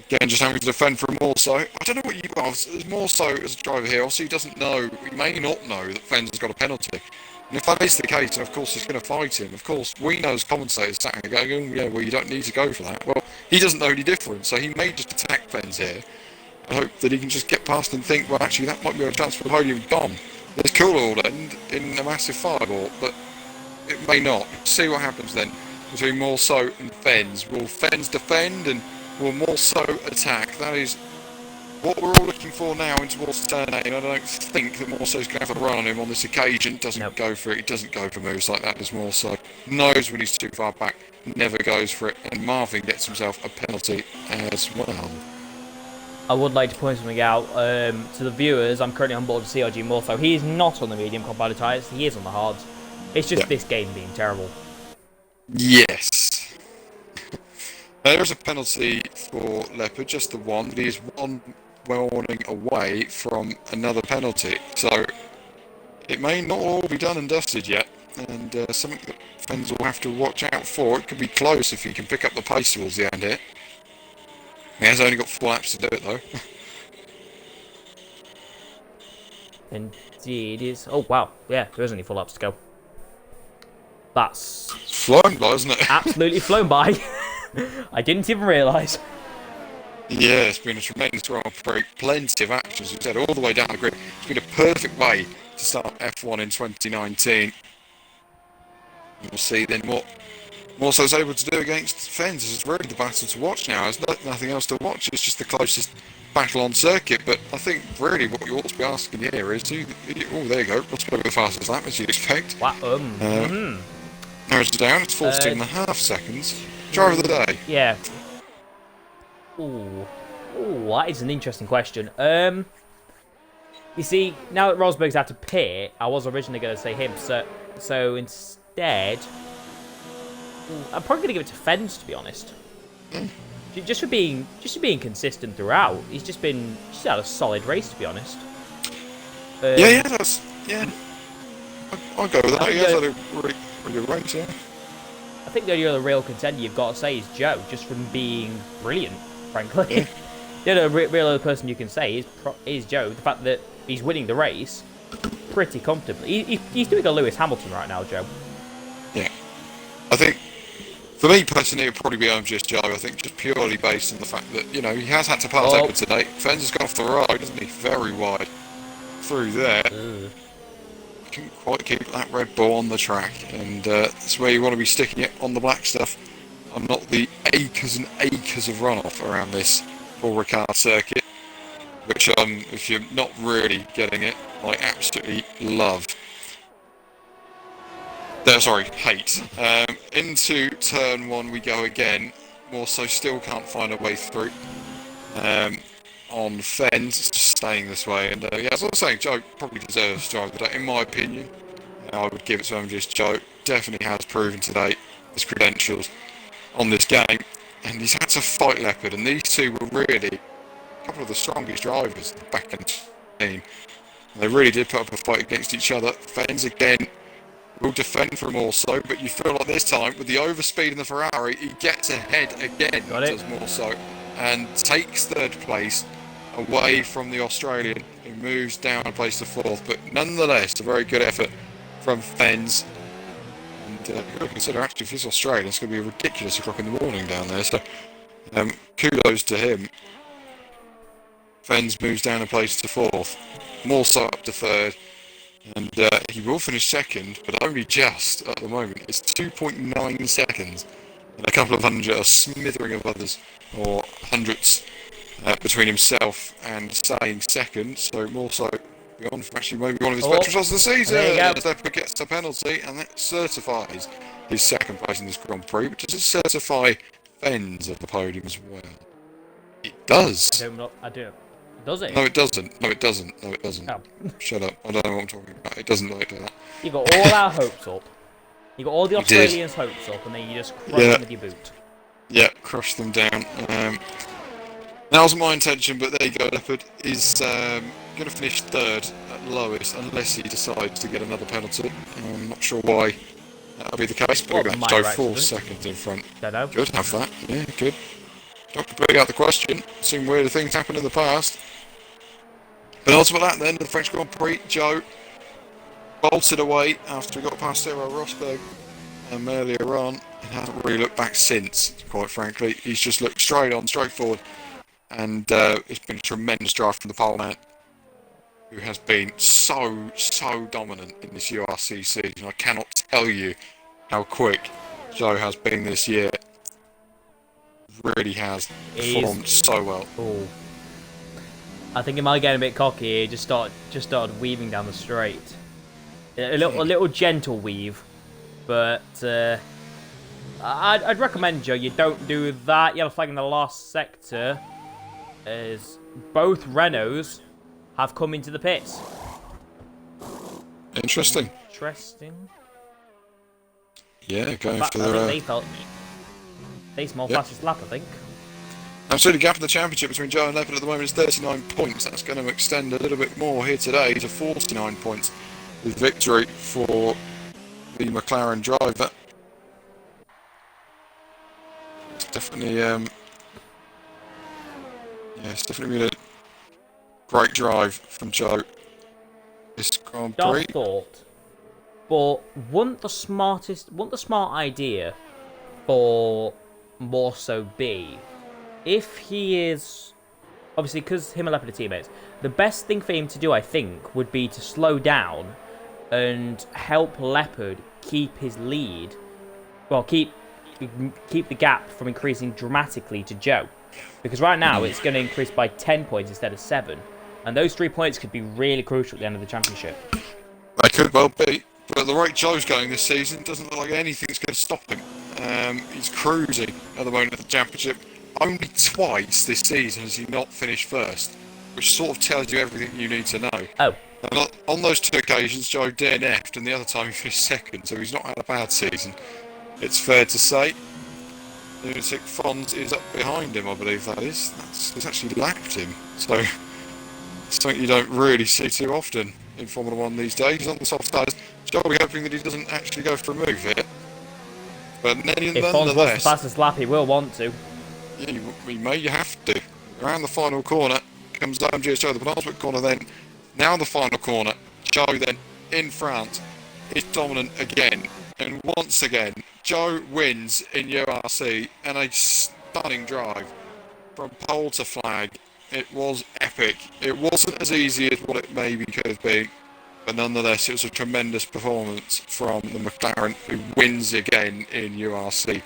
Again, just having to defend from Morso. I don't know what you are. As Morso as a driver here, obviously he doesn't know, he may not know that Fens has got a penalty. And if that is the case, of course he's going to fight him. Of course, we know as commentators sat here going, yeah, well, you don't need to go for that. Well, he doesn't know any different, so he may just attack Fens here. I hope that he can just get past and think, well, actually, that might be a chance for the podium gone. This could all end in a massive fireball, but it may not. See what happens then between Morso and Fens. Will Fens defend and will Morso attack? That is what we're all looking for now in towards turn 8. I don't think that Morso's going to have a run on him on this occasion. Doesn't go for it. He doesn't go for moves like that, does Morso. Knows when he's too far back, never goes for it, and Marvin gets himself a penalty as well. I would like to point something out to the viewers. I'm currently on board with CRG Morso. He is not on the medium compounded tyres. He is on the hards. It's just this game being terrible. Yes. There is a penalty for Leopard, just the one, but he is one warning away from another penalty. So it may not all be done and dusted yet, and something that fans will have to watch out for. It could be close if he can pick up the pace towards the end here. He has only got 4 laps to do it though. Indeed is. Oh wow, yeah, there is only 4 laps to go. That's flown by, isn't it? Absolutely flown by. I didn't even realise. Yeah, it's been a tremendous Grand Prix. Plenty of action, as we said, all the way down the grid. It's been a perfect way to start F1 in 2019. We'll see then what Morso's able to do against Fens. It's really the battle to watch now. There's nothing else to watch. It's just the closest battle on circuit. But I think really what you ought to be asking here is, oh, there you go. Let's go with the fastest lap, as you'd expect. Narrows it down. It's 14.5 seconds. Driver of the day. Yeah. Ooh, that is an interesting question. You see, now that Rosberg's had to pit, I was originally going to say him. So instead, I'm probably going to give it to Fens, to be honest. Just for being consistent throughout. He's just had a solid race, to be honest. I'll go with that. He has had a really good race, yeah. I think the only other real contender you've got to say is Joe, just from being brilliant, frankly. Yeah. The only real other person you can say is Joe. The fact that he's winning the race pretty comfortably. He's doing a Lewis Hamilton right now, Joe. Yeah. I think, for me personally, it would probably be just Joe. I think just purely based on the fact that, he has had to pass over today. Fens has gone off the road, isn't he? Very wide through there. Couldn't quite keep that Red Bull on the track, and that's where you want to be sticking it on the black stuff, and not the acres and acres of runoff around this Paul Ricard circuit, which if you're not really getting it, I absolutely love. Hate. Into turn 1 we go again. Morso still can't find a way through. On Fens, it's just staying this way, and as I was saying, Joe probably deserves to drive the day, in my opinion. I would give it to him. Just Joe definitely has proven today his credentials on this game, and he's had to fight Leopard, and these two were really a couple of the strongest drivers back in the team. They really did put up a fight against each other. Fens again will defend from Morso, but you feel like this time, with the overspeed in the Ferrari, he gets ahead again, does Morso, and takes 3rd place away from the Australian, who moves down and plays to 4th, but nonetheless, a very good effort from Fens. And you've got to consider, actually, if he's Australian, it's going to be a ridiculous o'clock in the morning down there, so kudos to him. Fens moves down and plays to 4th. Morso up to 3rd, and he will finish 2nd, but only just at the moment. It's 2.9 seconds, and a couple of hundred, a smithering of others, or hundredths, between himself and staying 2nd. So Morso beyond actually maybe one of his better results of the season. Leopard gets the penalty, and that certifies his 2nd place in this Grand Prix. But does it certify Fens at the podium as well? It does. I do. Does it? No, it doesn't. No, it doesn't. No, it doesn't. Oh. Shut up. I don't know what I'm talking about. It doesn't like that. You got all our hopes up. You got all the Australians' hopes up, and then you just crush them with your boot. Yeah, crush them down. That wasn't my intention, but there you go. Leopard is going to finish 3rd at lowest, unless he decides to get another penalty. I'm not sure why that'll be the case, but we're going to go 4 seconds in front. Don't know. Good, have that. Yeah, good. Not completely out of the question. Seen weirder things happen in the past. But ultimately, at the end of the French Grand Prix, Joe bolted away after he got past Sarah Rosberg earlier on and hasn't really looked back since, quite frankly. He's just looked straight on, straight forward. And it's been a tremendous drive from the pole man, who has been so dominant in this URC season. I cannot tell you how quick Joe has been this year. Really has performed so well. Cool. I think he might get a bit cocky. He just started weaving down the straight. A little gentle weave, but I'd recommend, Joe, you don't do that. Yellow flag in the last sector, as both Renaults have come into the pits. Interesting. Yeah, going for their... They small fastest lap, I think. Absolutely, gap in the championship between Joe and Leopard at the moment is 39 points. That's going to extend a little bit more here today to 49 points with victory for the McLaren driver. It's definitely, it's definitely been a great drive from Joe this Grand Prix. Dark thought, but wouldn't the smart idea for more so be, if he is, obviously because him and Leopard are teammates, the best thing for him to do, I think, would be to slow down and help Leopard keep his lead, well, keep the gap from increasing dramatically to Joe, because right now it's going to increase by 10 points instead of 7, and those 3 points could be really crucial at the end of the championship. They could well be, but at the rate Joe's going this season, it doesn't look like anything's going to stop him. He's cruising at the moment of the championship. Only twice this season has he not finished first, which sort of tells you everything you need to know. Oh. And on those 2 occasions, Joe DNF'd, and the other time he finished second, so he's not had a bad season. It's fair to say. Lunatic Fonz is up behind him, I believe that is. He's actually lapped him, so it's something you don't really see too often in Formula 1 these days. He's on the soft tyres. Joe will be hoping that he doesn't actually go for a move here. But if Fonz wants the fastest lap, he will want to. Yeah, you may have to. Around the final corner comes OMG's Joe, the penultimate corner then. Now the final corner. Joe then, in France, is dominant again. And once again, Joe wins in URC and a stunning drive from pole to flag. It was epic. It wasn't as easy as what it maybe could have been, but nonetheless, it was a tremendous performance from the McLaren, who wins again in URC.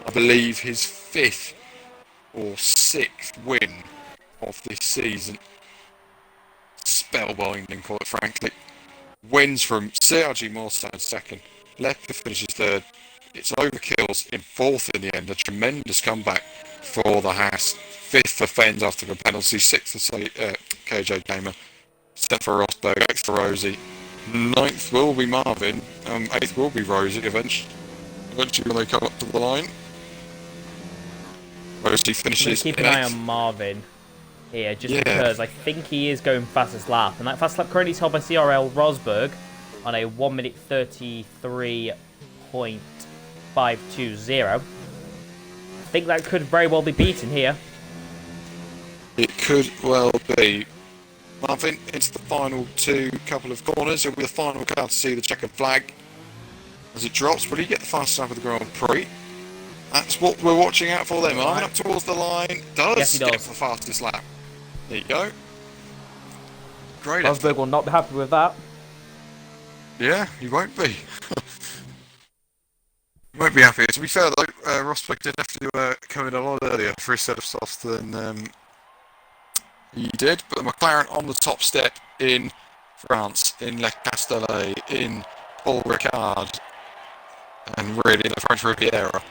I believe his 5th or 6th win of this season. Spellbinding, quite frankly. Wins from CRG Morstad 2nd. Leopard finishes 3rd. It's overkills in 4th in the end. A tremendous comeback for the Haas. 5th for Fens after the penalty. 6th for KJ Gamer. 7th for Rosberg. 8th for Rosie. 9th will be Marvin. 8th will be Rosie eventually when they come up to the line. Rosie finishes. Keep an eye on Marvin here, just because I think he is going fastest lap, and that fast lap currently is held by CRL Rosberg on a 1 minute 33.520. I think that could very well be beaten here. It could well be. Marvin into the final couple of corners. It'll be the final car to see the checkered flag as it drops. Will he get the fastest lap of the Grand Prix? That's what we're watching out for there. Marvin up towards the line. Yes, he does. Get the fastest lap. There you go. Great. Rosberg will not be happy with that. Yeah, he won't be. He won't be happy. To be fair though, Rosberg did have to come in a lot earlier for his set of softs than he did. But the McLaren on the top step in France, in Le Castellet, in Paul Ricard, and really in the French Riviera,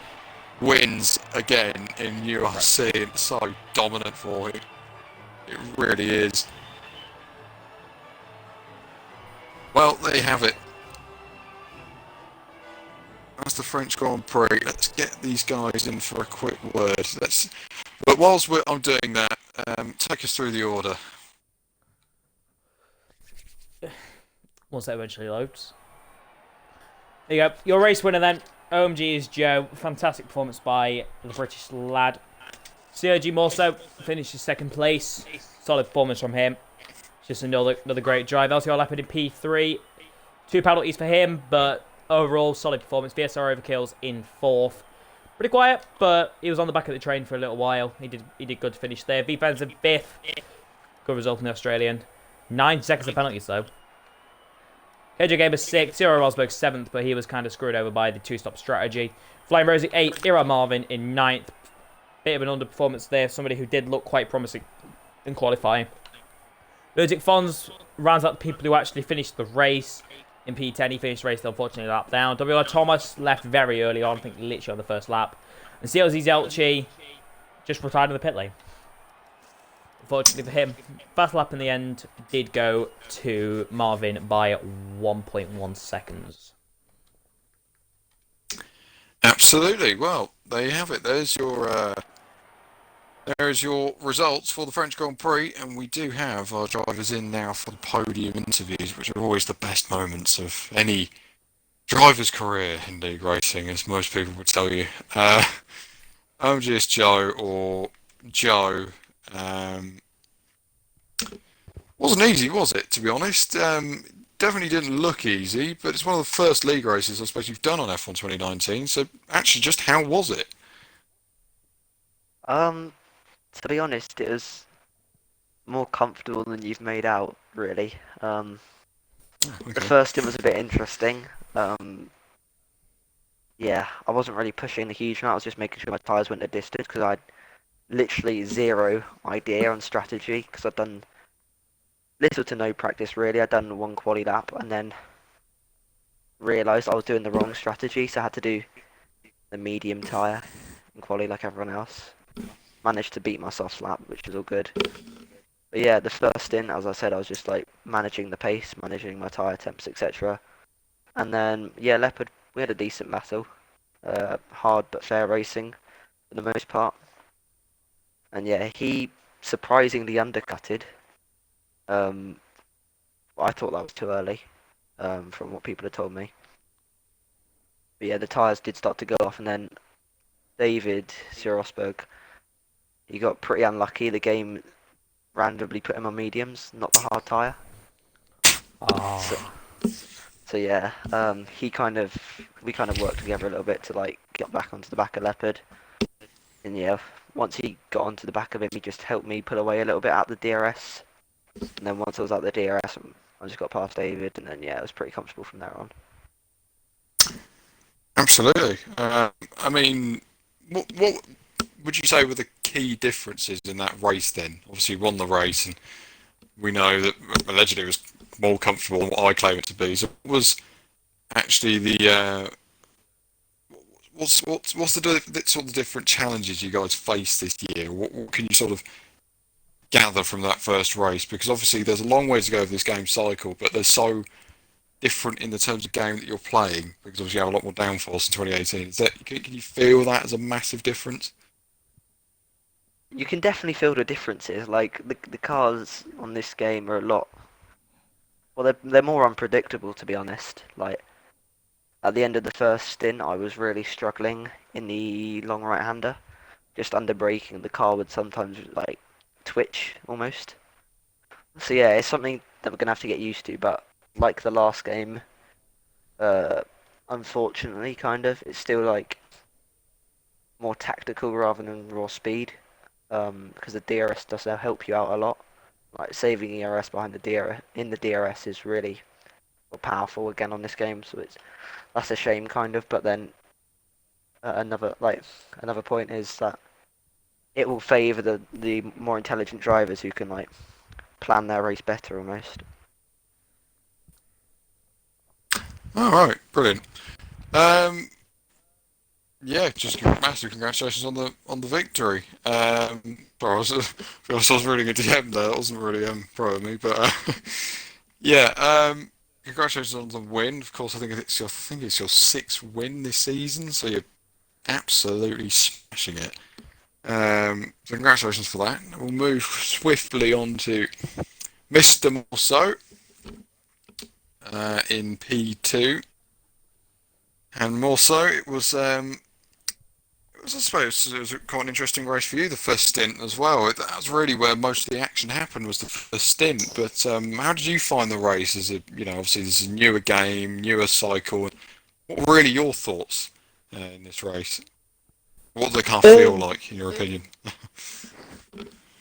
wins again in URC. It's so dominant for him. It really is. Well, there you have it. That's the French Grand Prix. Let's get these guys in for a quick word. But whilst I'm doing that, take us through the order. Once that eventually loads. There you go. Your race winner then. OMG is Joe. Fantastic performance by the British lad. Sergi Morso finishes second place. Solid performance from him. Just another great drive. LCR Leopard in P3. 2 penalties for him, but overall solid performance. VSR overkills in fourth. Pretty quiet, but he was on the back of the train for a little while. He did good to finish there. V-Fans in fifth. Good result from the Australian. 9 seconds of penalties though. KJ Gamer 6th, Zero Rosberg 7th, but he was kind of screwed over by the 2-stop strategy. Flying Rosie 8th, Ira Marvin in 9th. Bit of an underperformance there, somebody who did look quite promising in qualifying. Logic Fons rounds out the people who actually finished the race. In P10, he finished the race, unfortunately, a lap down. WR Thomas left very early on, I think literally on the first lap. And CLZ Zelchi just retired in the pit lane. Unfortunately for him, fast lap in the end did go to Marvin by 1.1 seconds. Absolutely. Well, there you have it. There's your results for the French Grand Prix, and we do have our drivers in now for the podium interviews, which are always the best moments of any driver's career in league racing, as most people would tell you. OMGS Joe or Joe. Wasn't easy, was it, to be honest? Definitely didn't look easy, but it's one of the first league races I suppose you've done on F1 2019, so actually just how was it? To be honest, it was more comfortable than you've made out, really. The Okay. first stint was a bit interesting. Yeah, I wasn't really pushing a huge amount, I was just making sure my tyres went the distance, because I had literally zero idea on strategy, because I'd done little to no practice really. I'd done one quali lap and then realised I was doing the wrong strategy, so I had to do the medium tyre in quali like everyone else. Managed to beat my soft lap, which was all good. But yeah, the first stint, as I said, I was just like managing the pace, managing my tyre temps, etc. And then yeah, Leopard, we had a decent battle. Hard but fair racing for the most part. And yeah, he surprisingly undercutted. I thought that was too early, from what people had told me. But yeah, the tyres did start to go off, and then David Rosberg, he got pretty unlucky. The game randomly put him on mediums, not the hard tyre. Oh. So yeah, we kind of worked together a little bit to like get back onto the back of Leopard. And yeah, once he got onto the back of him, he just helped me pull away a little bit out the DRS. And then once I was out the DRS, I just got past David, and then yeah, it was pretty comfortable from there on. Absolutely. I mean, what would you say were the key differences in that race then? Obviously, you won the race, and we know that allegedly it was more comfortable than what I claim it to be. So, what was actually the what's the sort of different challenges you guys face this year? What can you sort of gather from that first race? Because obviously there's a long way to go of this game cycle, but they're so different in the terms of game that you're playing, because obviously you have a lot more downforce in 2018. Can you feel that as a massive difference? You can definitely feel the differences. Like the cars on this game are a lot. Well, they're more unpredictable, to be honest. Like at the end of the first stint, I was really struggling in the long right-hander, just under braking. The car would sometimes like twitch almost. So yeah, it's something that we're gonna have to get used to. But like the last game, unfortunately, kind of, it's still like more tactical rather than raw speed. Because the DRS does help you out a lot. Like saving ERS behind the DRS in the DRS is really powerful again on this game. So that's a shame, kind of. But then another point is that it will favour the more intelligent drivers who can like plan their race better almost. All right, brilliant. Yeah, just massive congratulations on the victory. Sorry, I was reading a DM there. That wasn't really pro of me, but yeah. Congratulations on the win. Of course, I think it's your sixth win this season, so you're absolutely smashing it. So congratulations for that. We'll move swiftly on to Mr. Morso in P2. And more so, it was I suppose it was quite an interesting race for you, the first stint as well. That was really where most of the action happened, was the first stint. But how did you find the race? As a, obviously this is a newer game, newer cycle. What were really your thoughts in this race? What did the car feel Um, like, in your opinion?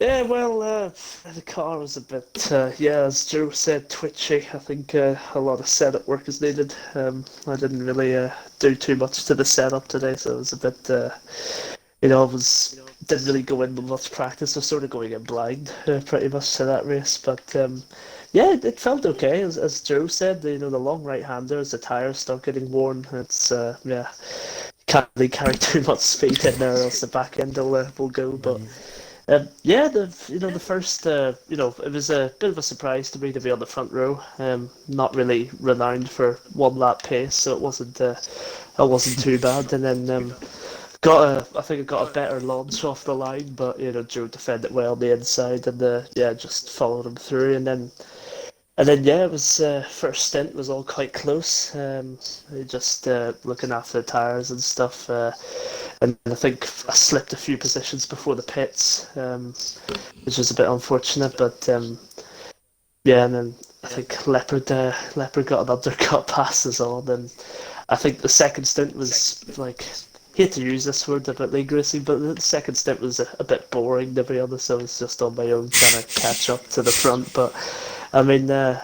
yeah, well, the car was a bit, yeah, as Joe said, twitchy. I think a lot of setup work is needed. I didn't really do too much to the setup today, so it was a bit, I didn't really go in with much practice. I was sort of going in blind, pretty much to that race. But yeah, it felt okay, as Joe said. The long right hander, as the tires start getting worn, it's yeah, can't really carry too much speed in there, or else the back end will go. But yeah, the first it was a bit of a surprise to me to be on the front row. Not really renowned for one lap pace, so it wasn't too bad. And then I think I got a better launch off the line, but Joe defended well on the inside, and yeah, just followed him through. And then yeah, it was first stint was all quite close. Just looking after the tires and stuff. And I think I slipped a few positions before the pits, which was a bit unfortunate. But yeah, and then I think Leopard got an undercut pass us on, and I think the second stint was like, hate to use this word a bit legalistic, but the second stint was a bit boring, to be honest. I was just on my own trying to catch up to the front. But I mean, I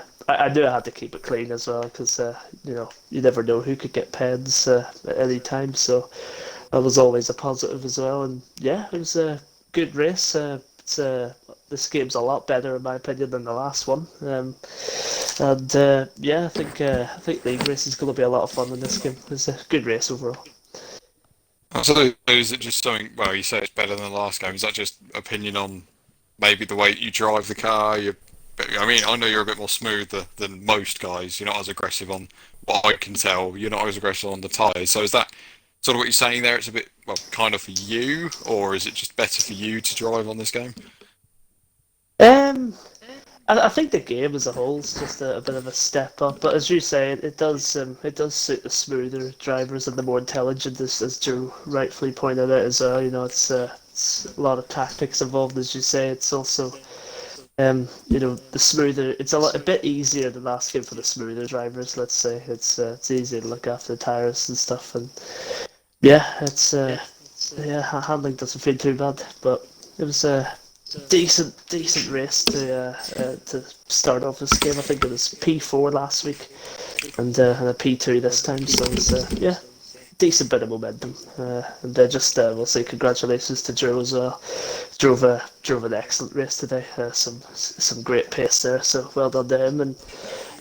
knew I had to keep it clean as well, because you never know who could get pens at any time. So that was always a positive as well. And yeah, it was a good race. This game's a lot better in my opinion than the last one. And yeah, I think the race is going to be a lot of fun in this game. It's a good race overall. So is it just something? Well, you say it's better than the last game. Is that just opinion on maybe the way you drive the car? I mean, I know you're a bit more smooth than most guys. You're not as aggressive on what I can tell. You're not as aggressive on the tyres. So is that sort of what you're saying there? It's a bit, well, kind of for you, or is it just better for you to drive on this game? Um, I think the game as a whole is just a bit of a step up, but as you say, it does suit the smoother drivers and the more intelligent, as Joe rightfully pointed out as well. It's a lot of tactics involved, as you say. It's also the smoother. It's a bit easier than last game for the smoother drivers. Let's say it's easier to look after the tires and stuff, and yeah, yeah, handling doesn't feel too bad, but it was a decent race to start off this game. I think it was P4 last week, and a P2 this time. So it was yeah, decent bit of momentum. And just we'll say congratulations to Joe as well. Drove an excellent race today. Some great pace there. So well done to him. And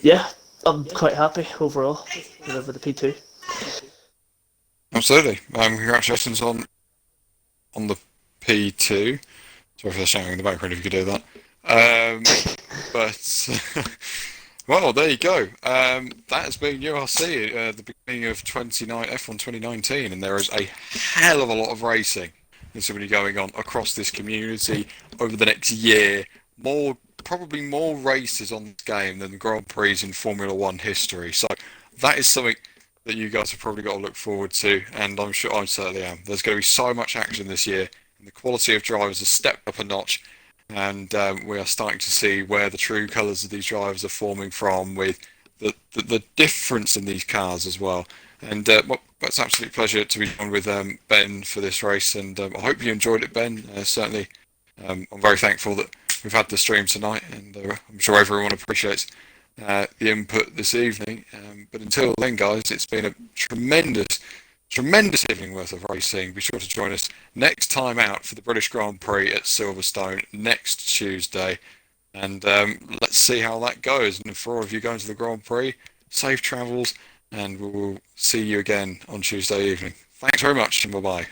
yeah, I'm quite happy overall with the P2. Absolutely. Congratulations on the P2. Sorry for the shouting in the background if you could hear that. But well, there you go. That has been URC at the beginning of F1 2019, and there is a hell of a lot of racing that's going to be going on across this community over the next year. Probably more races on this game than Grand Prix in Formula One history. So that is something that you guys have probably got to look forward to, and I'm sure I certainly am. There's going to be so much action this year, and the quality of drivers has stepped up a notch, and we are starting to see where the true colours of these drivers are forming from, with the difference in these cars as well. And well, it's an absolute pleasure to be on with Ben for this race, and I hope you enjoyed it, Ben. Certainly, I'm very thankful that we've had the stream tonight, and I'm sure everyone appreciates the input this evening. But until then, guys, it's been a tremendous evening worth of racing. Be sure to join us next time out for the British Grand Prix at Silverstone next Tuesday. And let's see how that goes. And for all of you going to the Grand Prix, safe travels, and we will see you again on Tuesday evening. Thanks very much, and bye-bye.